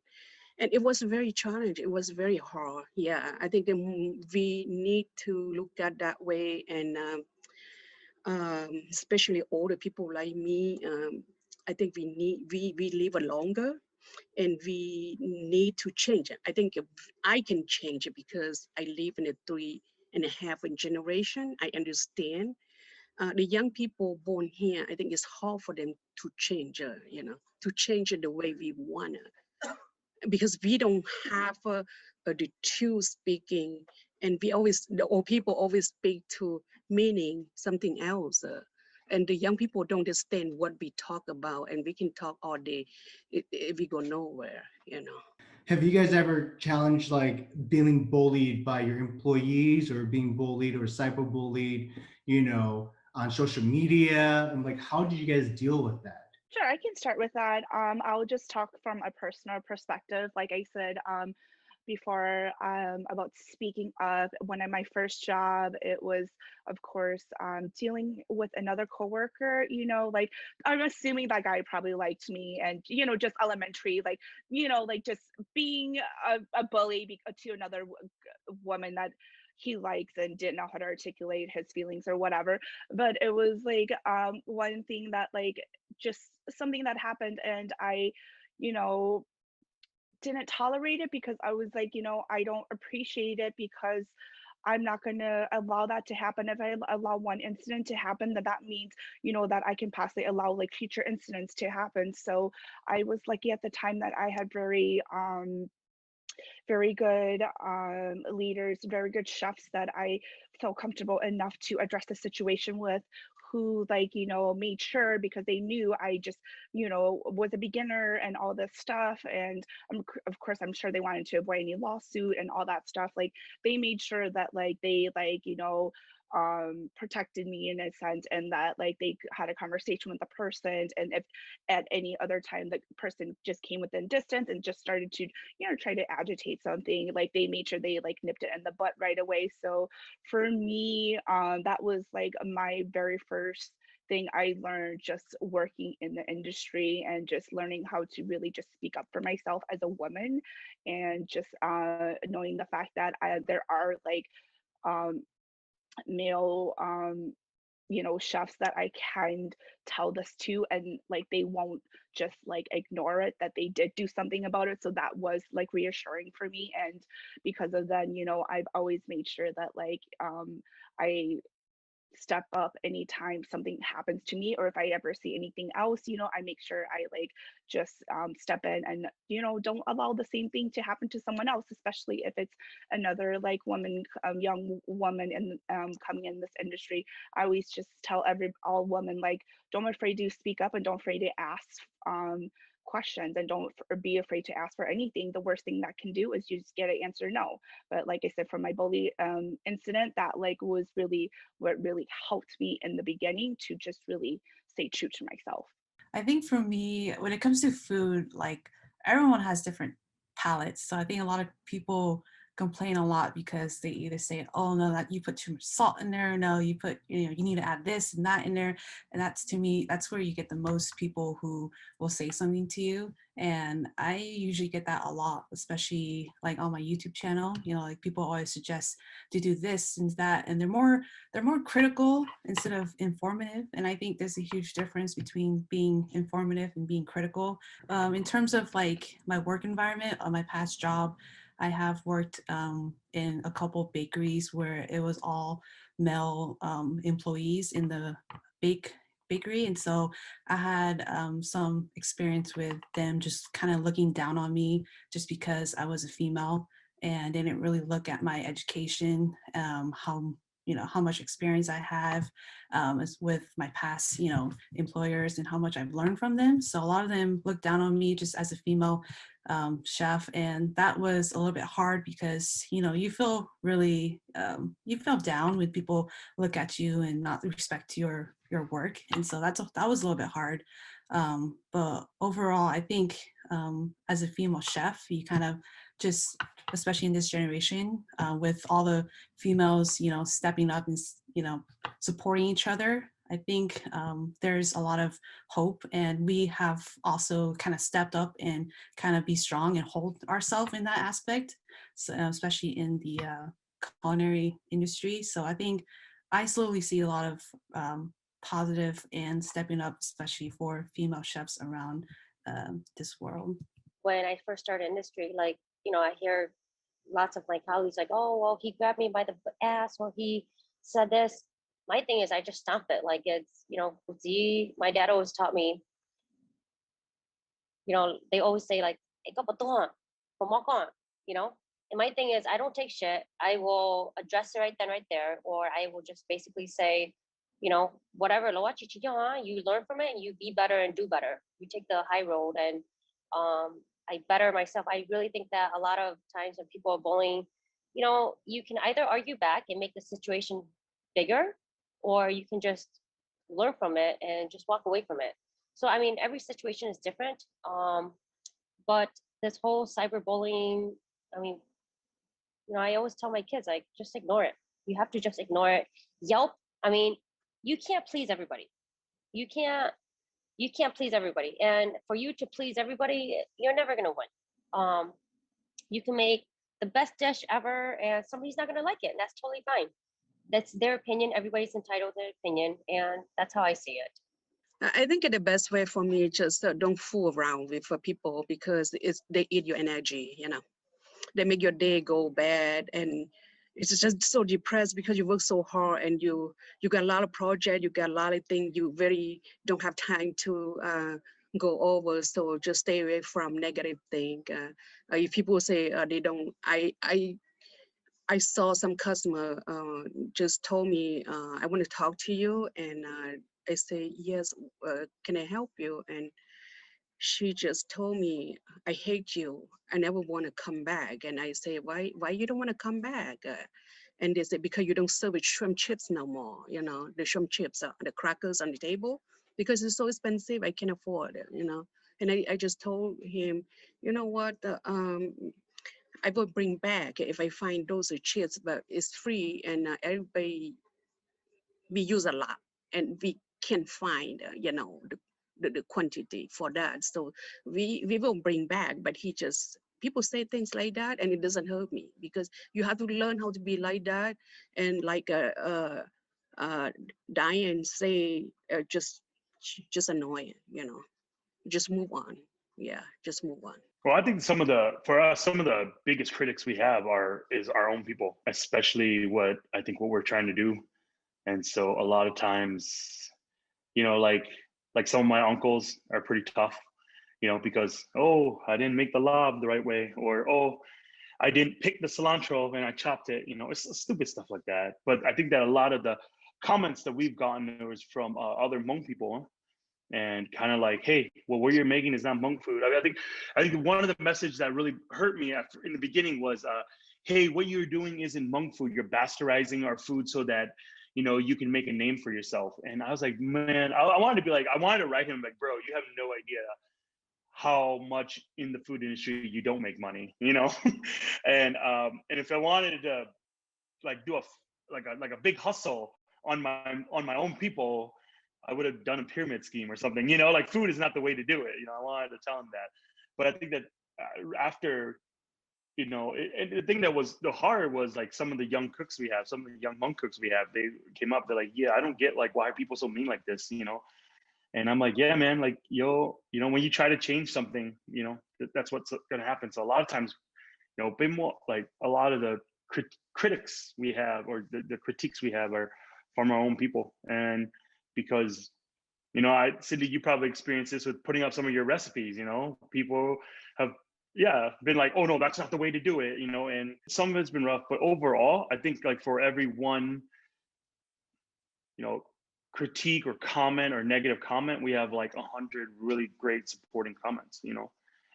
it was very challenging. It was very hard. Yeah, I think we need to look at that way, and especially older people like me. I think we live longer, and we need to change it. I think if I can change it because I live in a 3.5 generation. I understand. The young people born here, I think it's hard for them to change, to change the way we want it, because we don't have the two speaking, and we always, the old people always speak to meaning something else, and the young people don't understand what we talk about, and we can talk all day, if we go nowhere. Have you guys ever challenged like being bullied by your employees or being bullied or cyberbullied, on social media? And like, how did you guys deal with that? Sure, I can start with that. I'll just talk from a personal perspective. Like I said, before, about speaking up. When at my first job, it was, of course, dealing with another coworker. Like I'm assuming that guy probably liked me, and just elementary, like just being a bully to another woman that he likes and didn't know how to articulate his feelings or whatever. But it was like one thing that like just something that happened, and I, you know didn't tolerate it, because I was like, I don't appreciate it, because I'm not going to allow that to happen. If I allow one incident to happen, that means, that I can possibly allow like future incidents to happen. So I was lucky at the time that I had very good leaders, very good chefs that I felt comfortable enough to address the situation with, who like, made sure, because they knew I just, was a beginner and all this stuff. And of course, I'm sure they wanted to avoid any lawsuit and all that stuff. Like they made sure that like they like, protected me in a sense, and that like they had a conversation with the person. And if at any other time the person just came within distance and just started to try to agitate something, like they made sure they like nipped it in the butt right away. So for me, that was like my very first thing I learned just working in the industry, and just learning how to really just speak up for myself as a woman, and just knowing the fact that there are like um, male chefs that I can tell this to, and like they won't just like ignore it, that they did do something about it. So that was like reassuring for me. And because of that, I've always made sure that like I step up anytime something happens to me, or if I ever see anything else, I make sure I like just step in, and don't allow the same thing to happen to someone else, especially if it's another like woman, young woman in coming in this industry. I always just tell all women, like, don't be afraid to speak up, and don't afraid to ask questions, and don't be afraid to ask for anything. The worst thing that can do is you just get an answer no. But like I said, from my bully incident, that like was really what really helped me in the beginning to just really stay true to myself. I think for me, when it comes to food, like everyone has different palates. So I think a lot of people complain a lot because they either say, oh no, that you put too much salt in there. No, you put, you need to add this and that in there. And that's, to me, that's where you get the most people who will say something to you. And I usually get that a lot, especially like on my YouTube channel. Like people always suggest to do this and that, and they're more critical instead of informative. And I think there's a huge difference between being informative and being critical. In terms of like my work environment, on my past job, I have worked in a couple bakeries where it was all male employees in the bakery. And so I had some experience with them just kind of looking down on me just because I was a female, and they didn't really look at my education, how how much experience I have as with my past, employers and how much I've learned from them. So a lot of them look down on me just as a female chef. And that was a little bit hard because, you feel really, you feel down when people look at you and not respect your work. And so that was a little bit hard. But overall, I think as a female chef, you kind of just, especially in this generation, with all the females, stepping up and, supporting each other, I think there's a lot of hope, and we have also kind of stepped up and kind of be strong and hold ourselves in that aspect, so, especially in the culinary industry. So I think I slowly see a lot of positive and stepping up, especially for female chefs around this world. When I first started industry, like, I hear lots of my colleagues like, oh, well, he grabbed me by the ass, or he said this. My thing is I just stomp it. Like, it's, my dad always taught me, they always say like, ikaw ba to? And my thing is I don't take shit. I will address it right then, right there, or I will just basically say, whatever, you learn from it and you be better and do better. You take the high road, and I better myself. I really think that a lot of times when people are bullying, you can either argue back and make the situation bigger, or you can just learn from it and just walk away from it. So, I mean, every situation is different. But this whole cyberbullying, I mean, I always tell my kids, like, just ignore it. You have to just ignore it. Yelp, I mean, you can't please everybody. You can't please everybody. And for you to please everybody, you're never going to win. You can make the best dish ever and somebody's not going to like it. And that's totally fine. That's their opinion. Everybody's entitled to their opinion. And that's how I see it. I think the best way for me is just don't fool around with people, because they eat your energy, They make your day go bad, and it's just so depressed because you work so hard and you got a lot of projects, you got a lot of things you very don't have time to go over. So just stay away from negative thing. If people say they don't, I saw some customer just told me, I want to talk to you, and I say, yes, can I help you? And she just told me, I hate you. I never want to come back. And I say, why you don't want to come back? And they say, because you don't serve with shrimp chips no more. The shrimp chips, the crackers on the table, because it's so expensive, I can't afford it, And I just told him, you know what, I will bring back if I find those chips, but it's free, and everybody, we use a lot, and we can't find, the quantity for that. So we will bring back, but people say things like that, and it doesn't hurt me, because you have to learn how to be like that. And like Diane say, just annoying, just move on. Yeah, just move on. Well, I think for us, some of the biggest critics we have is our own people, especially what we're trying to do. And so a lot of times, like some of my uncles are pretty tough, because, oh, I didn't make the lob the right way, or, oh, I didn't pick the cilantro and I chopped it, it's stupid stuff like that. But I think that a lot of the comments that we've gotten was from other Hmong people, and kind of like, hey, well, what you're making is not Hmong food. I think one of the messages that really hurt me in the beginning was, hey, what you're doing isn't Hmong food. You're bastardizing our food so that you can make a name for yourself. And I was like, man, I wanted to write him like, bro, you have no idea how much in the food industry you don't make money, and if I wanted to like do a big hustle on my own people, I would have done a pyramid scheme or something, like food is not the way to do it. I wanted to tell him that. But I think that after, and the thing that was the hard was like some of the young cooks we have, some of the young Hmong cooks we have, they came up, they're like, yeah, I don't get like, why are people so mean like this, And I'm like, yeah, man, like, when you try to change something, that's what's going to happen. So a lot of times, bit more like a lot of the critics we have, or the critiques we have, are from our own people. And because, Cindy, you probably experienced this with putting up some of your recipes, people have, been like, oh no, that's not the way to do it, and some of it's been rough. But overall, I think like for every one critique or comment or negative comment, we have like 100 really great supporting comments,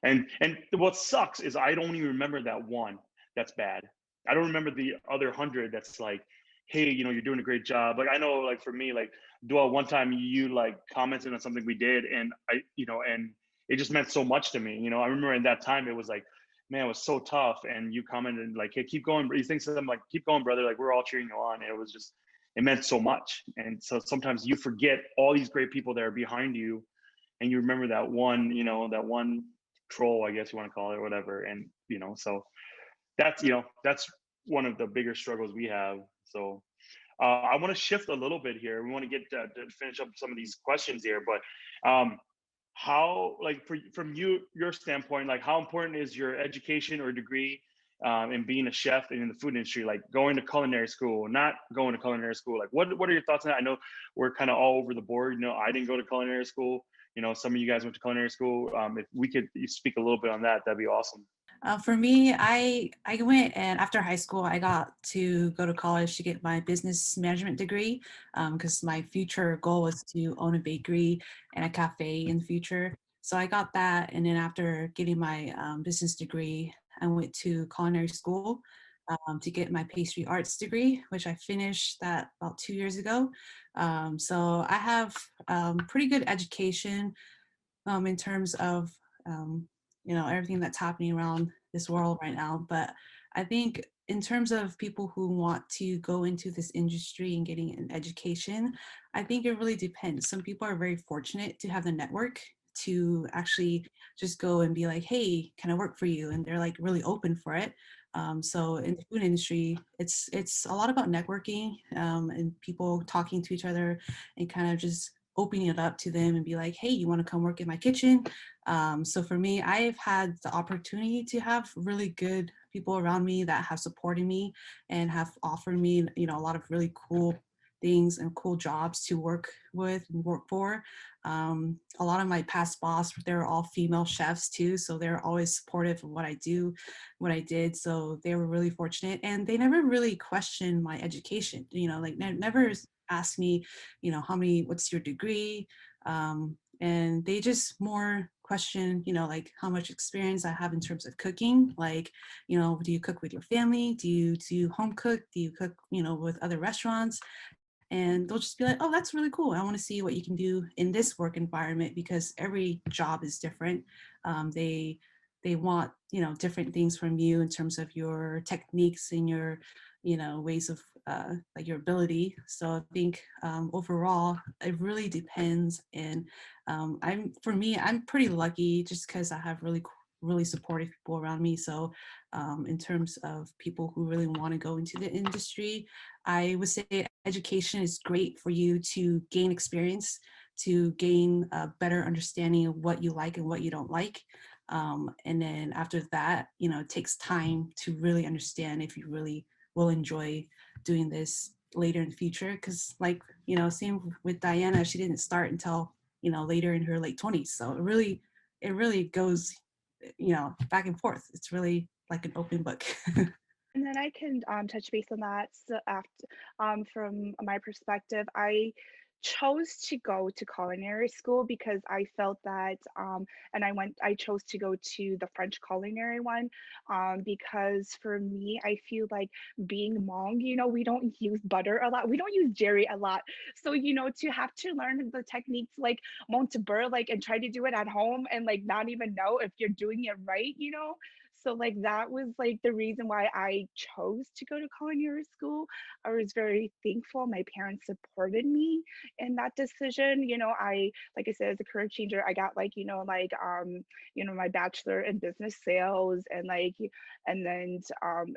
and what sucks is I don't even remember that one that's bad. I don't remember the other 100 that's like, hey, you're doing a great job. Like I know, like for me, like Doua, one time you like commented on something we did, and and it just meant so much to me. I remember in that time it was like, man, it was so tough, and you commented like, hey, keep going. You think something like, keep going, brother. Like we're all cheering you on. And it meant so much. And so sometimes you forget all these great people that are behind you, and you remember that one, that one troll, I guess you want to call it, or whatever. And so that's one of the bigger struggles we have. So I want to shift a little bit here. We want to get to finish up some of these questions here, but how, like, from your standpoint, like how important is your education or degree in being a chef and in the food industry, like going to culinary school, not going to culinary school? Like what are your thoughts on that? I know we're kind of all over the board. I didn't go to culinary school. Some of you guys went to culinary school. If we could speak a little bit on that, that'd be awesome. For me, I went, and after high school, I got to go to college to get my business management degree, because my future goal was to own a bakery and a cafe in the future. So I got that, and then after getting my business degree, I went to culinary school to get my pastry arts degree, which I finished that about 2 years ago. So I have pretty good education in terms of everything that's happening around this world right now. But I think in terms of people who want to go into this industry and getting an education, I think it really depends. Some people are very fortunate to have the network to actually just go and be like, hey, can I work for you? And they're like really open for it. So in the food industry, it's a lot about networking and people talking to each other and kind of just opening it up to them and be like, hey, you want to come work in my kitchen? So for me, I've had the opportunity to have really good people around me that have supported me and have offered me, a lot of really cool things and cool jobs to work with and work for. A lot of my past boss, they're all female chefs too, so they're always supportive of what I do, what I did. So they were really fortunate, and they never really questioned my education. Like never asked me, what's your degree? And they just more question, like how much experience I have in terms of cooking. Like, do you cook with your family? Do you do home cook? Do you cook, with other restaurants? And they'll just be like, oh, that's really cool. I want to see what you can do in this work environment, because every job is different. They want, different things from you in terms of your techniques and your, ways of like your ability. So I think overall, it really depends. And for me, I'm pretty lucky just because I have really supportive people around me. So in terms of people who really want to go into the industry, I would say education is great for you to gain experience, to gain a better understanding of what you like and what you don't like. And then after that, it takes time to really understand if you really will enjoy doing this later in the future. Because like, same with Diana, she didn't start until, later in her late 20s. So it really goes, back and forth. It's really like an open book. And then I can touch base on that. So after, from my perspective, I chose to go to culinary school because I felt that, and I chose to go to the French culinary one because for me, I feel like being Hmong, we don't use butter a lot, we don't use dairy a lot. So, to have to learn the techniques like Montebur, like, and try to do it at home and like not even know if you're doing it right. So like that was like the reason why I chose to go to culinary school. I was very thankful my parents supported me in that decision. I, like I said, as a career changer, I got like, my bachelor in business sales and like, and then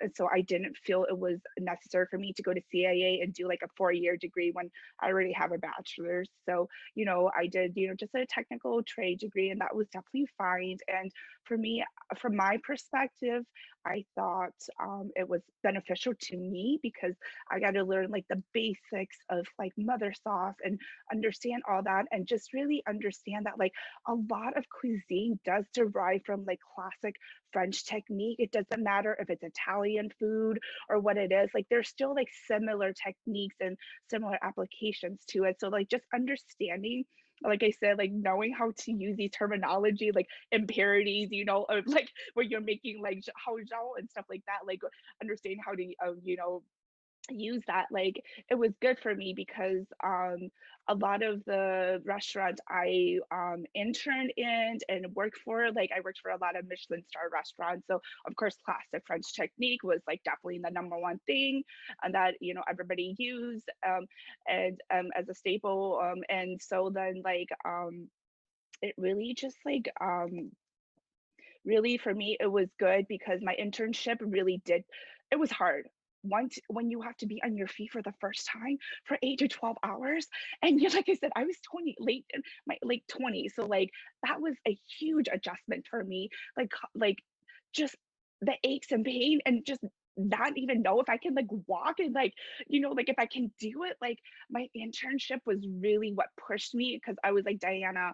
and so I didn't feel it was necessary for me to go to CIA and do like a 4-year degree when I already have a bachelor's. So, I did, just a technical trade degree, and that was definitely fine. And for me, from my perspective, I thought it was beneficial to me because I got to learn like the basics of like mother sauce and understand all that, and just really understand that like a lot of cuisine does derive from like classic French technique. It doesn't matter if it's Italian food or what it is, like there's still like similar techniques and similar applications to it. So like just understanding, like I said, like knowing how to use these terminology, like impurities, you know, of like when you're making like hao zhao and stuff like that, like understanding how to, you know, use that, like it was good for me because a lot of the restaurants I interned in and worked for, like I worked for a lot of Michelin star restaurants, so of course classic French technique was like definitely the number one thing and that, you know, everybody used and as a staple, and so then like it really just like really for me it was good because my internship really did, it was hard once when you have to be on your feet for the first time for 8 to 12 hours, and you, like I said, I was 20, late in my late 20s, so like that was a huge adjustment for me, like just the aches and pain and just not even know if I can like walk and like, you know, like if I can do it. Like my internship was really what pushed me because I was like, Diana,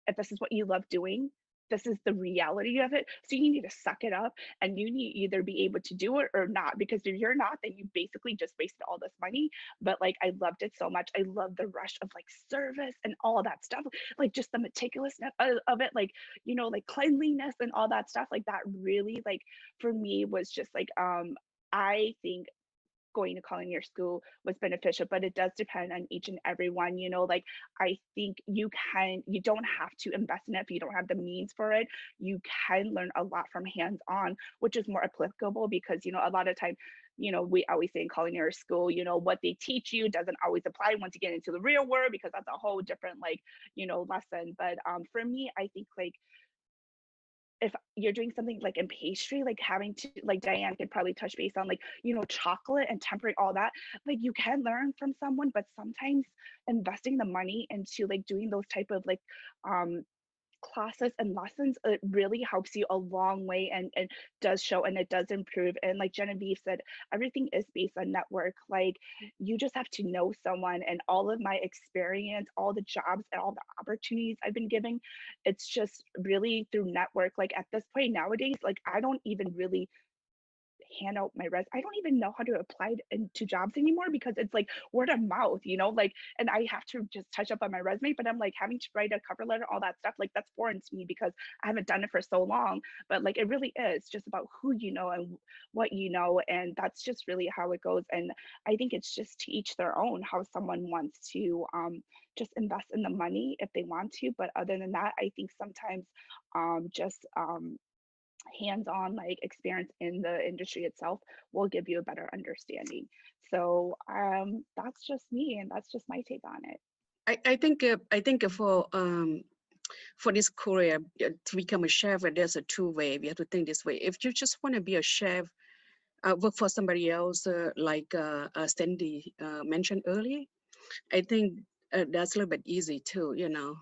if this is what you love doing, this is the reality of it. So you need to suck it up and you need either be able to do it or not. Because if you're not, then you basically just wasted all this money. But like I loved it so much. I love the rush of like service and all that stuff. Like just the meticulousness of it, like, you know, like cleanliness and all that stuff. Like that really like for me was just like I think going to culinary school was beneficial, but it does depend on each and every one, you know, like I think you don't have to invest in it if you don't have the means for it. You can learn a lot from hands-on, which is more applicable because, you know, a lot of time, you know, we always say in culinary school, you know, what they teach you doesn't always apply once you get into the real world because that's a whole different like, you know, lesson. But for me, I think like if you're doing something like in pastry, like having to, like Diane could probably touch base on, like, you know, chocolate and tempering all that, like you can learn from someone, but sometimes investing the money into like doing those type of like um classes and lessons, it really helps you a long way and does show and it does improve. And like Genevieve said, everything is based on network. Like you just have to know someone, and all of my experience, all the jobs and all the opportunities I've been giving, it's just really through network. Like at this point nowadays, like I don't even really hand out my I don't even know how to apply into jobs anymore because it's like word of mouth, you know, like, and I have to just touch up on my resume, but I'm like having to write a cover letter, all that stuff, like that's foreign to me because I haven't done it for so long. But like it really is just about who you know and what you know, and that's just really how it goes. And I think it's just to each their own how someone wants to just invest in the money if they want to. But other than that, I think sometimes just hands-on like experience in the industry itself will give you a better understanding. So that's just me and that's just my take on it. I think for this career to become a chef, there's a two-way. We have to think this way. If you just want to be a chef, work for somebody else, like Cindy mentioned earlier, I think that's a little bit easy too, you know.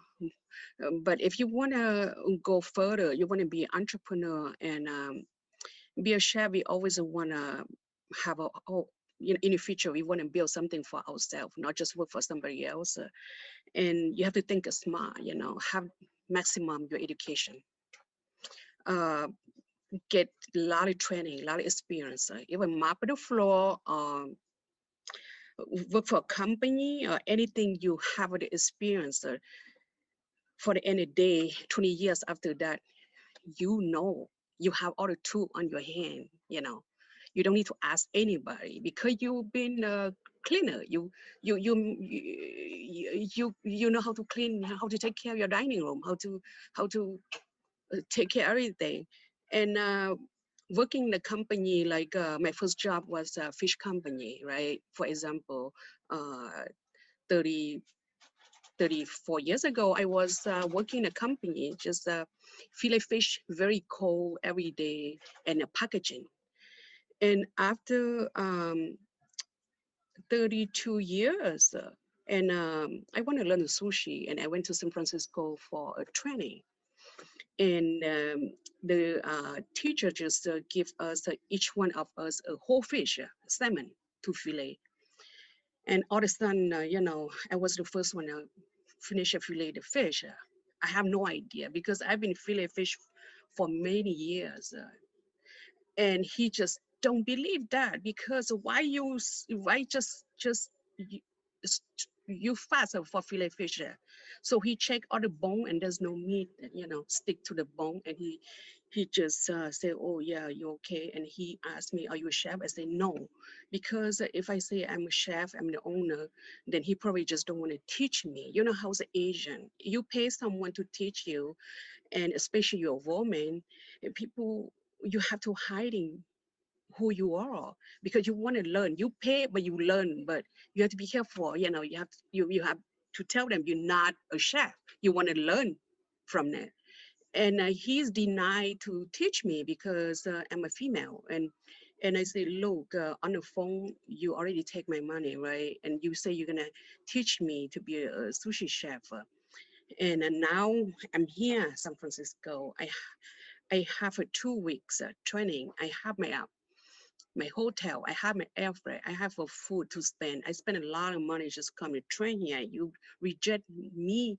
But if you want to go further, you want to be an entrepreneur and be a chef, we always want to have a, you know, in the future, we want to build something for ourselves, not just work for somebody else. And you have to think smart, you know, have maximum your education. Get a lot of training, a lot of experience, even map the floor, work for a company or anything you have the experience. For the end of the day, 20 years after that, you know, you have all the tools on your hand, you know. You don't need to ask anybody because you've been a cleaner. You know how to clean, how to take care of your dining room, how to take care of everything. And working in a company like my first job was a fish company, right? For example, 30 34 years ago, I was working in a company, just fillet fish, very cold every day, and packaging. And after 32 years, and I want to learn sushi, and I went to San Francisco for a training. and the teacher just give us each one of us a whole fish, salmon to fillet. And all of a sudden, I was the first one to finish a fillet the fish. I have no idea because I've been fillet fish for many years, and he just don't believe that because why just you, you fast for fillet fish. So he checked all the bone and there's no meat, stick to the bone, and he just said, oh yeah, you okay? And he asked me, are you a chef? I said no, because if I say I'm a chef, I'm the owner, then he probably just don't want to teach me. You know how's the Asian, you pay someone to teach you, and especially you're a woman, and people, you have to hiding who you are because you want to learn. You pay, but you learn, but you have to be careful. You have to tell them you're not a chef. You want to learn from that. And he's denied to teach me because I'm a female. And I say, look, on the phone, you already take my money, right? And you say you're gonna teach me to be a sushi chef. And now I'm here, San Francisco. I have a 2 weeks training. I have my hotel, I have my airfare, I have a food to spend. I spend a lot of money just come to train here. You reject me,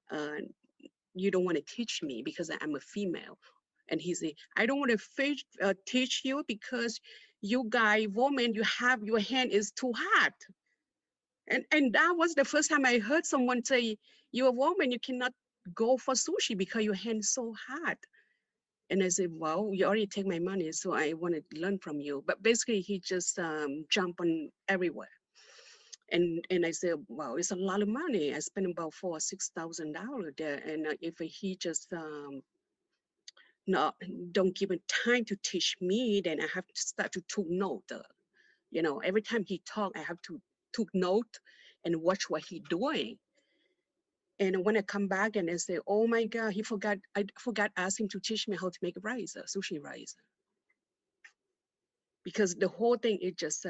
uh, you don't want to teach me because I'm a female. And he said, I don't want to teach you because you guy, woman, you have your hand is too hot. And that was the first time I heard someone say, you're a woman, you cannot go for sushi because your hand is so hot. And I said, well, you already take my money, so I want to learn from you. But basically, he just jumped on everywhere. And I said, wow, it's a lot of money. I spent about $6,000 there. And if he just not don't give him time to teach me, then I have to start to take note. Every time he talk, I have to take note and watch what he doing. And when I come back and I say, oh my God, I forgot ask him to teach me how to make rice, sushi rice. Because the whole thing is just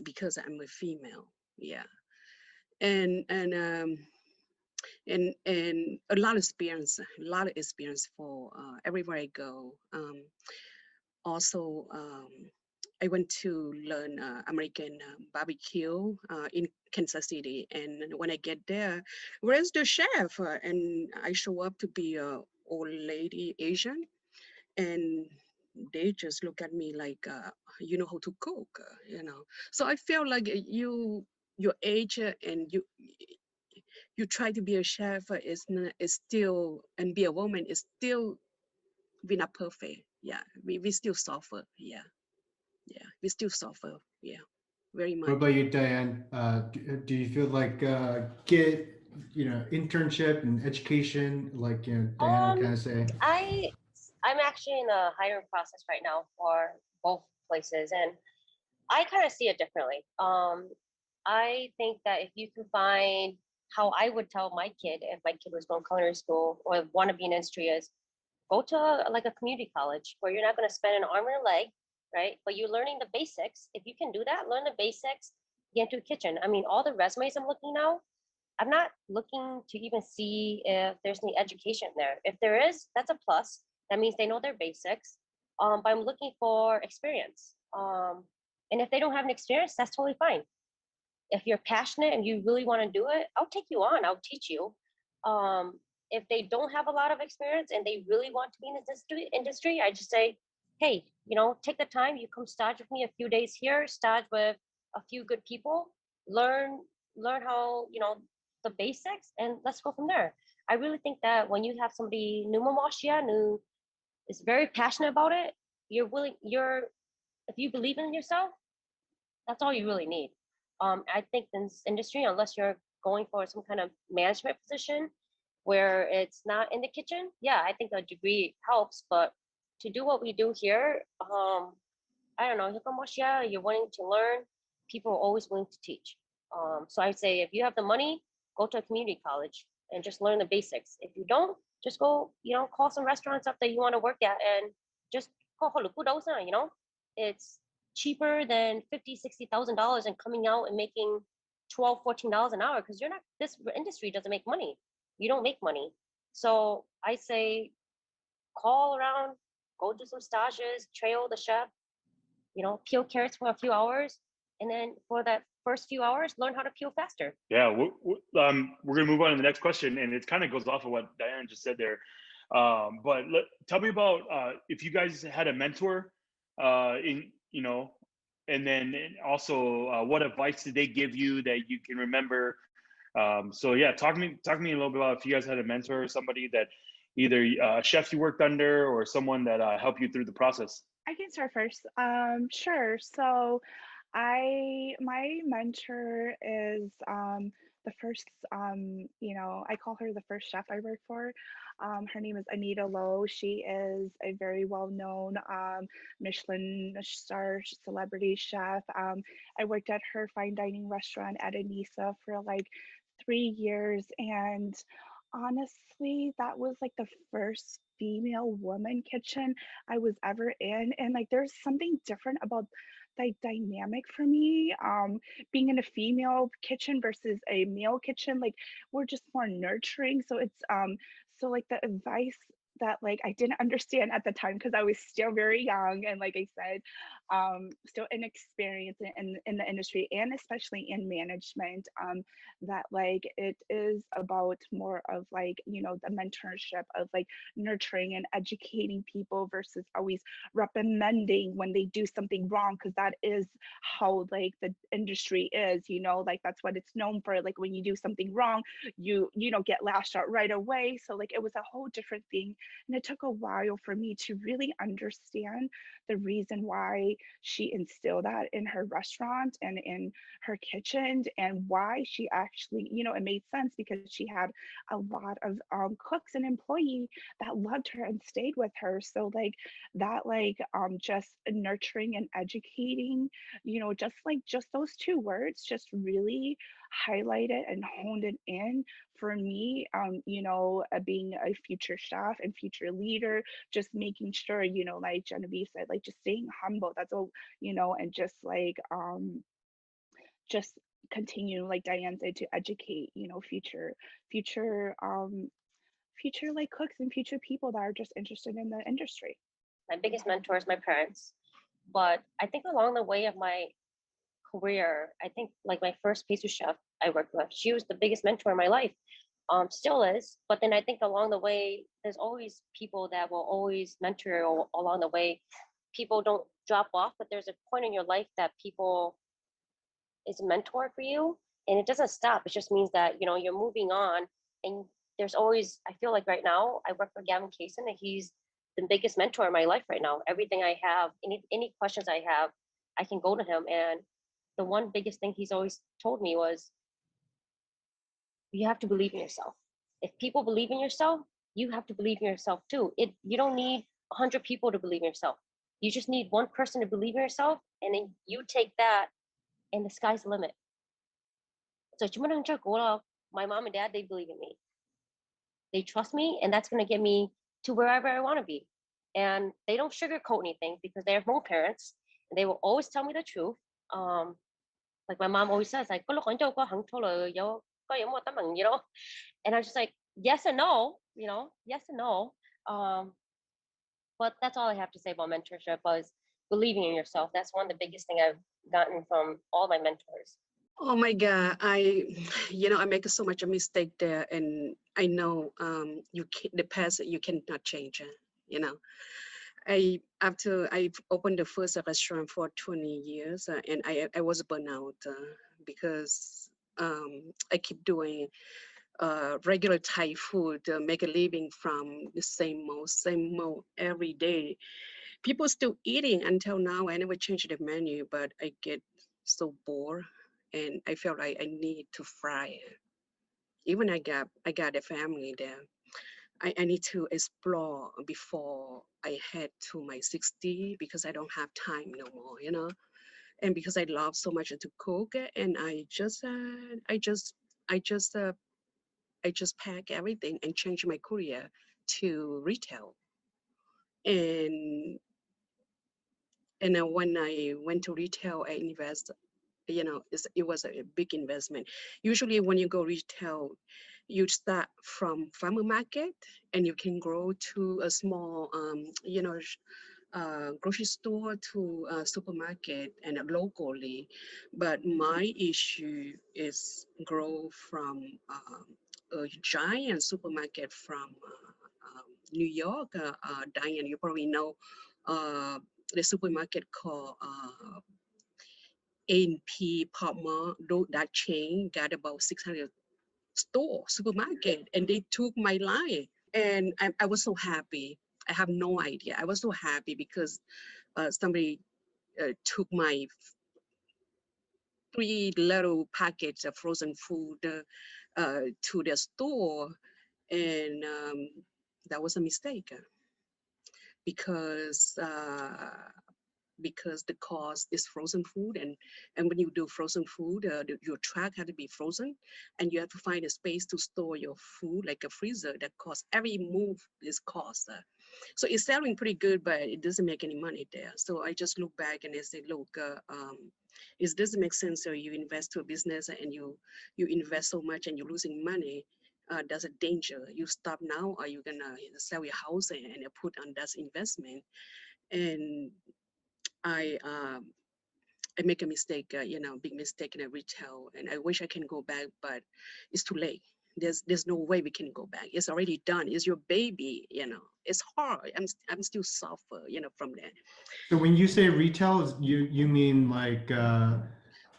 because I'm a female. Yeah. And and a lot of experience for everywhere I go. Also, I went to learn American barbecue in Kansas City, and when I get there, where's the chef? And I show up to be a old lady Asian, and they just look at me like, you know how to cook, So I feel like your age and you try to be a chef is still, and be a woman is still, we're not perfect. Yeah, we still suffer. Yeah, yeah, we still suffer. Yeah, very What much. about you, Diane? Do you feel like get internship and education, like Diana Um, kind of say? I'm actually in a hiring process right now for both places, and I kind of see it differently. I think that if you can find, how I would tell my kid if my kid was going to culinary school or want to be in industry, is go to like a community college where you're not going to spend an arm and a leg, right? But you're learning the basics. If you can do that, learn the basics, get into a kitchen. I mean, all the resumes I'm looking now, I'm not looking to even see if there's any education there. If there is, that's a plus. That means they know their basics. But I'm looking for experience. And if they don't have an experience, that's totally fine. If you're passionate and you really want to do it, I'll take you on. I'll teach you. If they don't have a lot of experience and they really want to be in this industry, I just say, hey, take the time. You come stage with me a few days here, stage with a few good people, learn how, the basics, and let's go from there. I really think that when you have somebody new is very passionate about it, if you believe in yourself, that's all you really need. I think in this industry, unless you're going for some kind of management position where it's not in the kitchen, yeah, I think a degree helps. But to do what we do here, I don't know, you're wanting to learn, people are always willing to teach. So I'd say if you have the money, go to a community college and just learn the basics. If you don't, just go, call some restaurants up that you want to work at and just call, it's cheaper than $50,000-$60,000 and coming out and making $12-$14 an hour, because this industry doesn't make money. You don't make money. So I say call around, go do some stages, trail the chef, peel carrots for a few hours. And then for that first few hours, learn how to peel faster. Yeah, we're gonna move on to the next question, and it kind of goes off of what Diane just said there. But tell me about if you guys had a mentor, and then also what advice did they give you that you can remember? So yeah, talk to me a little bit about if you guys had a mentor or somebody that either a chef you worked under or someone that helped you through the process. I can start first. Sure. So my mentor is the first I call her the first chef I worked for. Her name is Anita Lowe. She is a very well-known Michelin star celebrity chef. I worked at her fine dining restaurant at Anissa for like 3 years, and honestly, that was like the first female woman kitchen I was ever in. And like there's something different about the dynamic for me. Being in a female kitchen versus a male kitchen, like we're just more nurturing. So it's so like the advice that like I didn't understand at the time because I was still very young and like I said, still inexperienced in the industry and especially in management. That like it is about more of like the mentorship of like nurturing and educating people versus always recommending when they do something wrong, because that is how like the industry is, like that's what it's known for. Like when you do something wrong, you know get lashed out right away. So like it was a whole different thing, and it took a while for me to really understand the reason why she instilled that in her restaurant and in her kitchen, and why she actually, it made sense because she had a lot of cooks and employee that loved her and stayed with her. So like that, like just nurturing and educating, just those two words just really highlighted and honed it in for me. Being a future chef and future leader, just making sure, like Genevieve said, like just staying humble. That's all, and just continue, like Diane said, to educate, future future like cooks and future people that are just interested in the industry. My biggest mentor is my parents. But I think along the way of my career, I think like my first pastry chef I worked with, she was the biggest mentor in my life. Still is. But then I think along the way, there's always people that will always mentor you along the way. People don't drop off, but there's a point in your life that people is a mentor for you, and it doesn't stop. It just means that you're moving on, and there's always. I feel like right now I work for Gavin Kaysen, and he's the biggest mentor in my life right now. Everything I have, any questions I have, I can go to him. And the one biggest thing he's always told me was, you have to believe in yourself. If people believe in yourself, you have to believe in yourself too. You don't need 100 people to believe in yourself. You just need one person to believe in yourself, and then you take that, and the sky's the limit. So my mom and dad, they believe in me. They trust me, and that's going to get me to wherever I want to be. And they don't sugarcoat anything because they have more parents, and they will always tell me the truth. Like my mom always says, like, and I'm just like, yes and no, yes and no. But that's all I have to say about mentorship was believing in yourself. That's one of the biggest thing I've gotten from all my mentors. Oh my God, I make so much a mistake there, and I know the past you cannot change. I've opened the first restaurant for 20 years, and I was burnt out because I keep doing regular Thai food, make a living from the same mold every day. People still eating until now. I never changed the menu, but I get so bored, and I felt like I need to fry. Even I got a family there. I need to explore before I head to my 60 because I don't have time no more. And because I love so much to cook, and I just pack everything and change my career to retail. And then when I went to retail, I invest. It was a big investment. Usually, when you go retail, you start from farmer market and you can grow to a small, grocery store to a supermarket and locally. But my issue is grow from a giant supermarket from New York. Diane, you probably know uh, the supermarket called A&P Pop Mart. That chain got about 600 supermarket, and they took my line. And I was so happy. I have no idea. I was so happy because somebody took my 3 little packets of frozen food to their store, and that was a mistake because because the cost is frozen food, and when you do frozen food, your truck had to be frozen, and you have to find a space to store your food like a freezer that costs every move is cost. So it's selling pretty good, but it doesn't make any money there. So I just look back and I say, look, it doesn't make sense. So you invest to a business and you invest so much and you're losing money. That's a danger. You stop now, or you're gonna sell your house and put on that investment. And I I make a mistake, big mistake in a retail, and I wish I can go back, but it's too late. There's no way we can go back. It's already done. It's your baby, It's hard. I'm still suffer, from there. So when you say retail, you mean like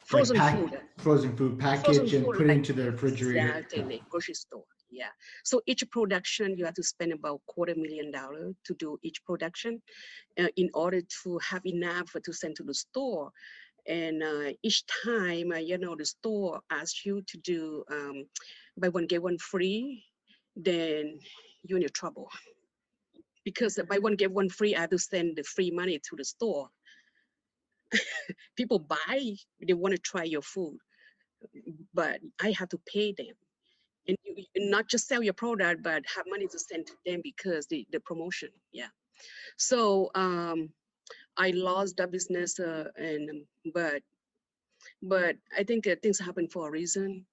Frozen food. frozen food Frozen package and food, put like into the refrigerator. exactly grocery store. Yeah. So each production, you have to spend about $250,000 to do each production, in order to have enough to send to the store. And each time, the store asks you to do buy one get one free, then you're in trouble because buy one get one free, I have to send the free money to the store. People buy, they want to try your food, but I have to pay them. And you not just sell your product, but have money to send to them because the promotion. Yeah. So I lost that business, and but I think things happen for a reason.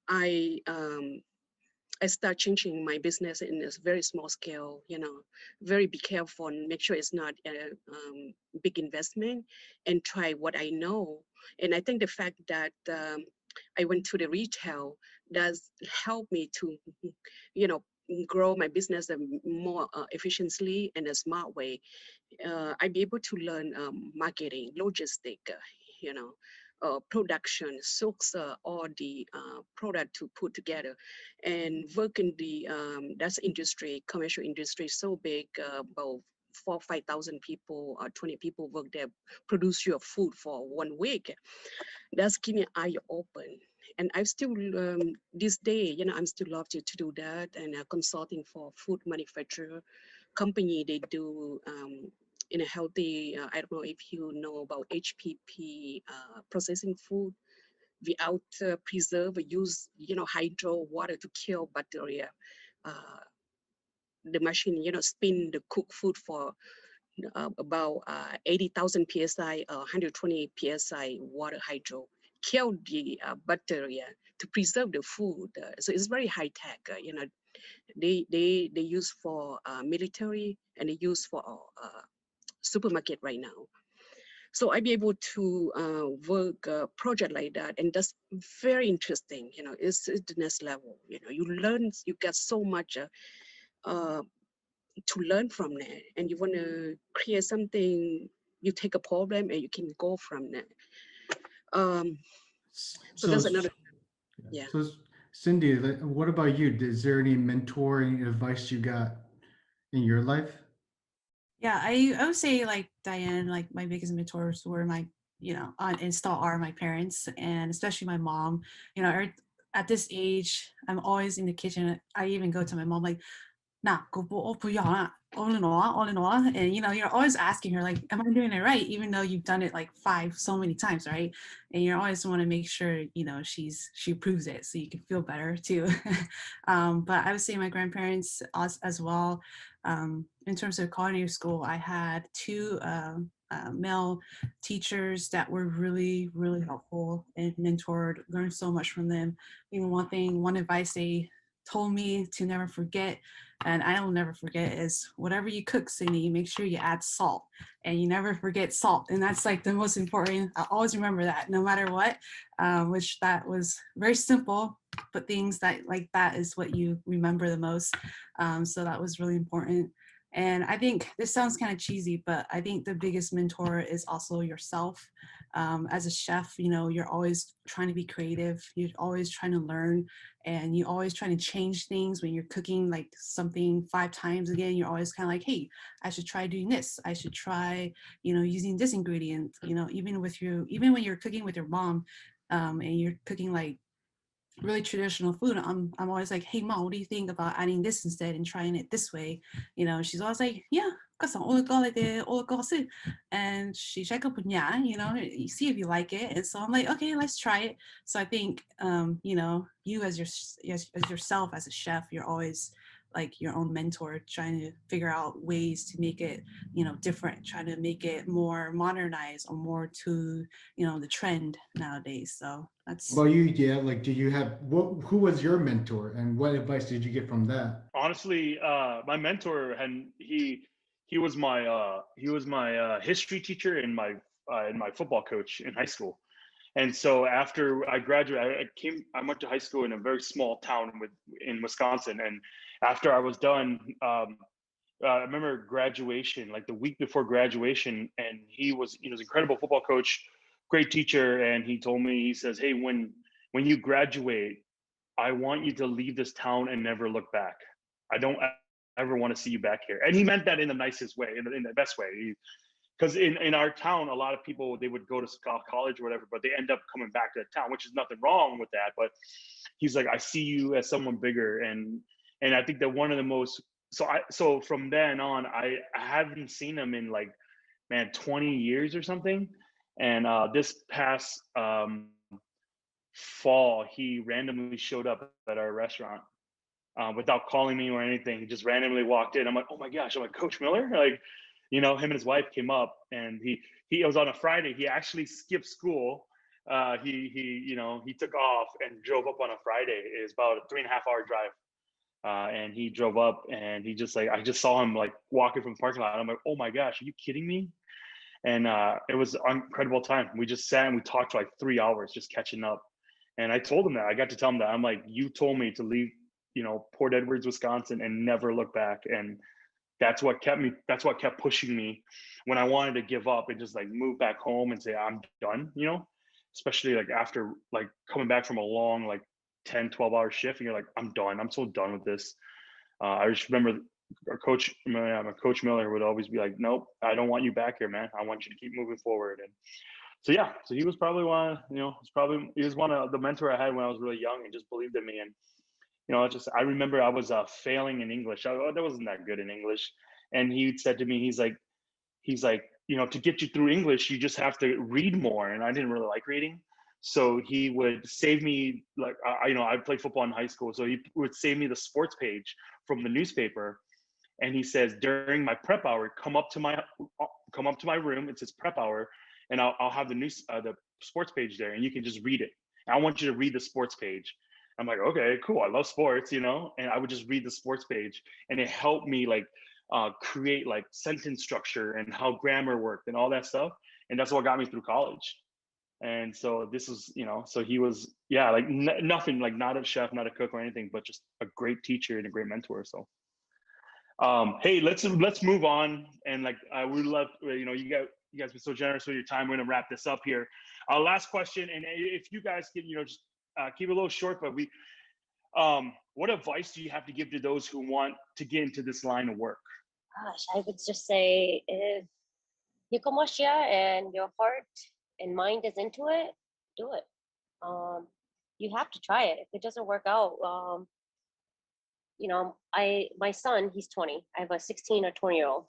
I start changing my business in this very small scale, very be careful and make sure it's not a big investment, and try what I know. And I think the fact that I went to the retail does help me to, grow my business more efficiently in a smart way. I'd be able to learn marketing, logistic, production, source all the product to put together, and work in the that's industry, commercial industry, so big, about 4,000-5,000 people, 20 people work there, produce your food for 1 week. That's give me eye open. And I still, this day, I'm still love to do that, and consulting for food manufacturer company. They do in a healthy, I don't know if you know about HPP, processing food without preserve, use, hydro water to kill bacteria. The machine, spin the cooked food for about 80,000 psi, 120 psi water hydro, kill the bacteria to preserve the food. So it's very high tech. They use for military, and they use for supermarket right now. So I'd be able to work a project like that, and that's very interesting. It's the next level. You learn, you get so much to learn from that, and you want to create something. You take a problem and you can go from that. So that's another. Yeah. So Cindy, what about you? Is there any mentoring advice you got in your life? Yeah, I would say like Diane, like my biggest mentors were my, on install are my parents, and especially my mom. At this age, I'm always in the kitchen. I even go to my mom like, nah, go all in all. And you're always asking her like, am I doing it right? Even though you've done it like so many times, right? And you always want to make sure, she proves it so you can feel better too. But I would say my grandparents as well. In terms of culinary school, I had two male teachers that were really, really helpful and mentored, learned so much from them. Even one advice they told me to never forget, and I will never forget, is whatever you cook, Cindy, make sure you add salt, and you never forget salt. And that's like the most important. I always remember that no matter what, which that was very simple, but things that like that is what you remember the most. So that was really important. And I think this sounds kind of cheesy, but I think the biggest mentor is also yourself. As a chef, you know, you're always trying to be creative. You're always trying to learn, and you're always trying to change things. When you're cooking like something 5 times again, you're always kind of like, hey, I should try doing this. I should try, you know, using this ingredient. You know, even when you're cooking with your mom, and you're cooking like really traditional food, I'm always like, hey mom, what do you think about adding this instead and trying it this way? You know, she's always like, yeah, and she check up, yeah, you know, you see if you like it. And so I'm like, okay, let's try it. So I think you know, you as yourself as a chef, you're always like your own mentor, trying to figure out ways to make it, you know, different, trying to make it more modernized or more to, you know, the trend nowadays. So that's. Well, you, yeah, like, do you have who was your mentor and what advice did you get from that? Honestly, my mentor, and he was my history teacher and my football coach in high school. And so after I graduated, I went to high school in a very small town in Wisconsin. And after I was done, I remember graduation, like the week before graduation, and he was an incredible football coach, great teacher, and he told me, he says, "Hey, when you graduate, I want you to leave this town and never look back. I don't ever want to see you back here." And he meant that in the nicest way, in the best way. Because in our town, a lot of people, they would go to college or whatever, but they end up coming back to the town, which is nothing wrong with that. But he's like, I see you as someone bigger, and I think that one of the most, so from then on, I haven't seen him in like, man, 20 years or something. And this past fall, he randomly showed up at our restaurant without calling me or anything. He just randomly walked in. I'm like, oh my gosh! I'm like, Coach Miller, like, you know, him and his wife came up, and it was on a Friday. He actually skipped school. He took off and drove up on a Friday. It's about a 3.5 hour drive. And he drove up, and he just, like, I just saw him like walking from the parking lot. I'm like, oh my gosh, are you kidding me? And it was an incredible time. We just sat and we talked for like 3 hours, just catching up. And I told him that. I got to tell him that. I'm like, you told me to leave, Port Edwards, Wisconsin, and never look back. And that's what kept pushing me when I wanted to give up and just like move back home and say, I'm done, especially like after like coming back from a long, like 10-12 hour shift, and you're like, I'm done. I'm so done with this. I just remember our coach, my Coach Miller, would always be like, nope, I don't want you back here, man. I want you to keep moving forward. And so he was probably he was one of the mentor I had when I was really young, and just believed in me. And I remember I was failing in English. I wasn't that good in English, and he said to me, he's like, to get you through English, you just have to read more. And I didn't really like reading, so he would save me, like, I played football in high school, so he would save me the sports page from the newspaper. And he says, during my prep hour, come up to my room. It says prep hour, and I'll have the sports page there, and you can just read it. And I want you to read the sports page. I'm like, okay, cool. I love sports, and I would just read the sports page, and it helped me like create like sentence structure and how grammar worked and all that stuff. And that's what got me through college. And so this was, so he was, yeah, like nothing, like not a chef, not a cook or anything, but just a great teacher and a great mentor. So hey, let's move on. And like we love, you guys been so generous with your time. We're gonna wrap this up here. Last question, and if you guys can, just keep it a little short, but what advice do you have to give to those who want to get into this line of work? Gosh, I would just say, if you come here and your heart and mind is into it, do it. You have to try it. If it doesn't work out, my son, he's 20. I have a 16 or 20-year-old,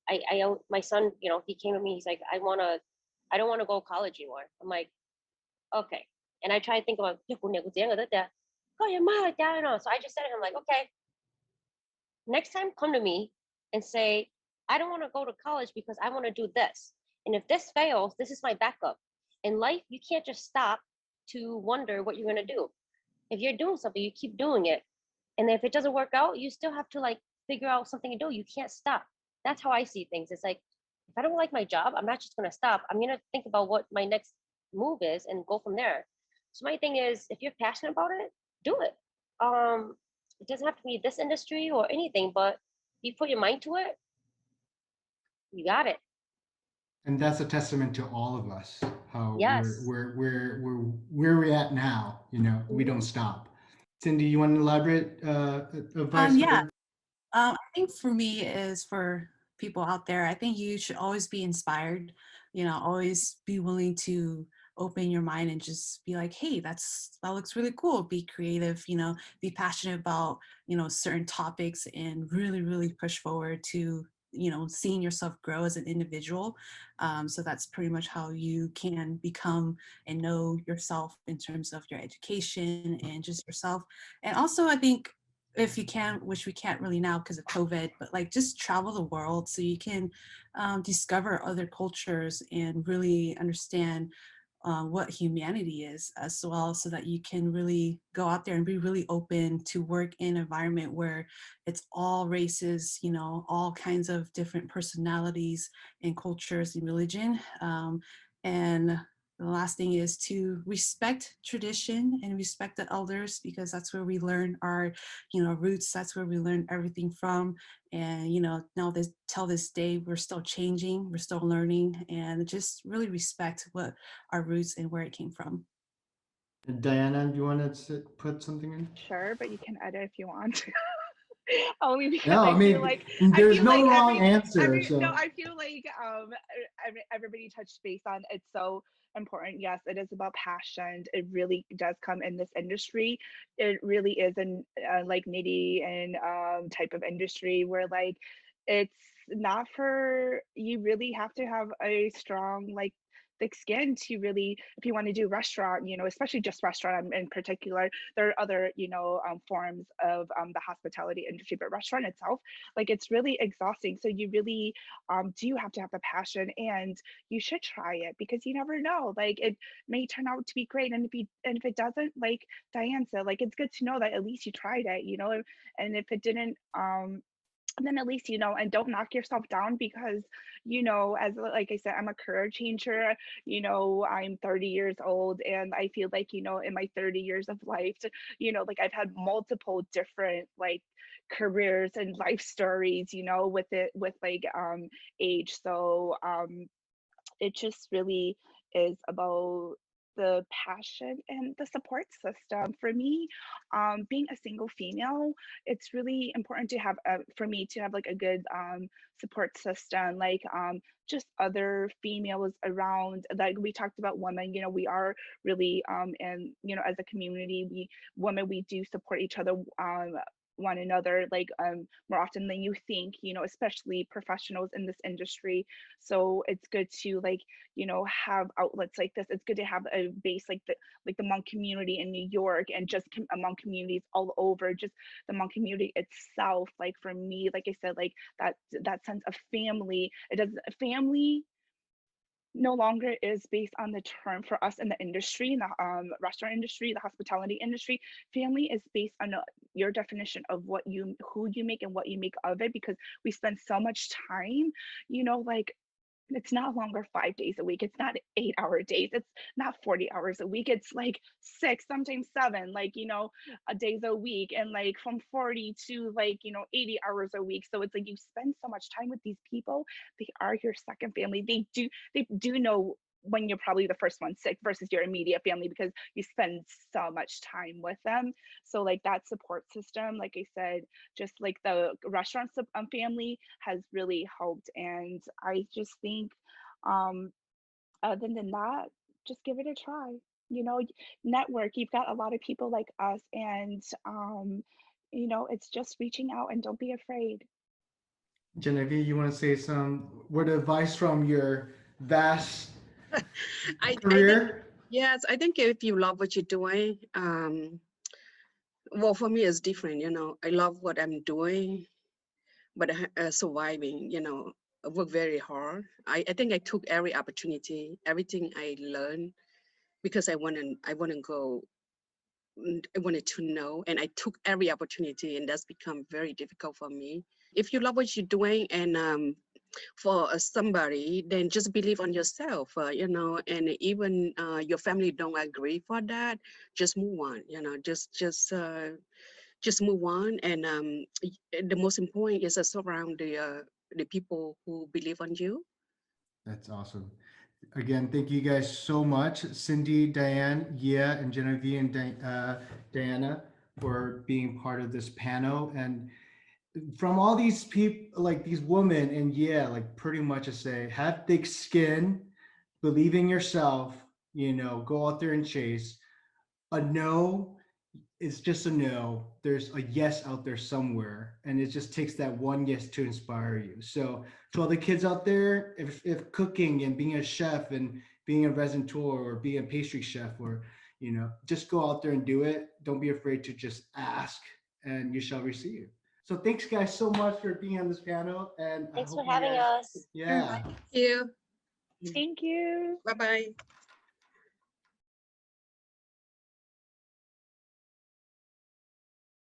and my son, he came to me. He's like, I don't want to go to college anymore. I'm like, okay. And I try to think about, so I just said to him, like, okay, next time come to me and say, I don't want to go to college because I want to do this. And if this fails, this is my backup. In life, you can't just stop to wonder what you're going to do. If you're doing something, you keep doing it. And if it doesn't work out, you still have to like figure out something to do. You can't stop. That's how I see things. It's like, if I don't like my job, I'm not just going to stop. I'm going to think about what my next move is and go from there. So my thing is, if you're passionate about it, do it. It doesn't have to be this industry or anything, but you put your mind to it, you got it. And that's a testament to all of us, how Yes. where we're at now, you know, we don't stop. Cindy, you want to elaborate advice Yeah. for? I think for me is for people out there, I think you should always be inspired, you know, always be willing to open your mind and just be like, hey, that looks really cool. Be creative, you know, be passionate about, you know, certain topics and really, really push forward to, you know, seeing yourself grow as an individual. So that's pretty much how you can become and know yourself in terms of your education and just yourself. And also, I think if you can, which we can't really now because of COVID, but like just travel the world so you can discover other cultures and really understand what humanity is as well, so that you can really go out there and be really open to work in an environment where it's all races, you know, all kinds of different personalities and cultures and religion. And the last thing is to respect tradition and respect the elders, because that's where we learn our, you know, roots. That's where we learn everything from. And, you know, now this till this day, we're still changing, we're still learning, and just really respect what our roots and where it came from. Diana, do you want to put something in? Sure, but you can edit if you want. Only because No, I I feel mean, like there's no wrong answer. So no, I feel like everybody touched base on it's so important. Yes, it is about passion. It really does come in this industry. It really is an like nitty and type of industry where like it's not for you. Really have to have a strong like thick skin to really, if you want to do restaurant, you know, especially just restaurant in particular. There are other, you know, forms of the hospitality industry, but restaurant itself, like it's really exhausting. So you really do have to have the passion, and you should try it because you never know. Like it may turn out to be great, and if it doesn't, like Diane said, like it's good to know that at least you tried it, you know, and if it didn't, then at least you know, and don't knock yourself down because you know, as like I said, I'm a career changer. You know, I'm 30 years old, and I feel like, you know, in my 30 years of life, you know, like I've had multiple different like careers and life stories, you know, with it, with like age. So it just really is about the passion and the support system. For me, being a single female, it's really important to have for me to have like a good support system, like just other females around. Like we talked about women, you know, we are really and you know, as a community, we women, we do support each other, one another, like more often than you think, you know, especially professionals in this industry. So it's good to like, you know, have outlets like this. It's good to have a base like the Hmong community in New York, and just Hmong communities all over, just the Hmong community itself. Like for me, like I said, like that sense of family, it does, family no longer is based on the term for us in the industry, in the restaurant industry, the hospitality industry. Family is based on your definition of what you, who you make and what you make of it, because we spend so much time, you know, like it's not longer 5 days a week. It's not 8-hour days. It's not 40 hours a week. It's like 6, sometimes 7, like, you know, days a week, and like from 40 to like, you know, 80 hours a week. So it's like you spend so much time with these people. They are your second family. They do know when you're probably the first one sick versus your immediate family, because you spend so much time with them. So like that support system, like I said, just like the restaurant family has really helped. And I just think other than that, just give it a try, you know, network. You've got a lot of people like us, and you know, it's just reaching out, and don't be afraid. Genevieve, you want to say some word of advice from your vast I think, career? yes, I think if you love what you're doing, well, for me, it's different. You know, I love what I'm doing, but surviving, you know, I work very hard. I think I took every opportunity, everything I learned because I want to go. I wanted to know, and I took every opportunity, and that's become very difficult for me. If you love what you're doing, and for somebody, then just believe on yourself, you know, and even your family don't agree for that, just move on, you know, just move on. And the most important is surround the people who believe on you. That's awesome. Again, thank you guys so much, Cindy, Diane, Yia, and Genevieve and Diana, for being part of this panel. And from all these people, like these women, and yeah, like pretty much to say, have thick skin, believe in yourself, you know, go out there and chase. A no is just a no. There's a yes out there somewhere, and it just takes that one yes to inspire you. So to all the kids out there, if cooking and being a chef and being a restaurateur or being a pastry chef, or you know, just go out there and do it. Don't be afraid to just ask, and you shall receive. So thanks guys so much for being on this panel, and I Thanks for hope you having guys, us. yeah. Thank you. Thank you. Bye bye.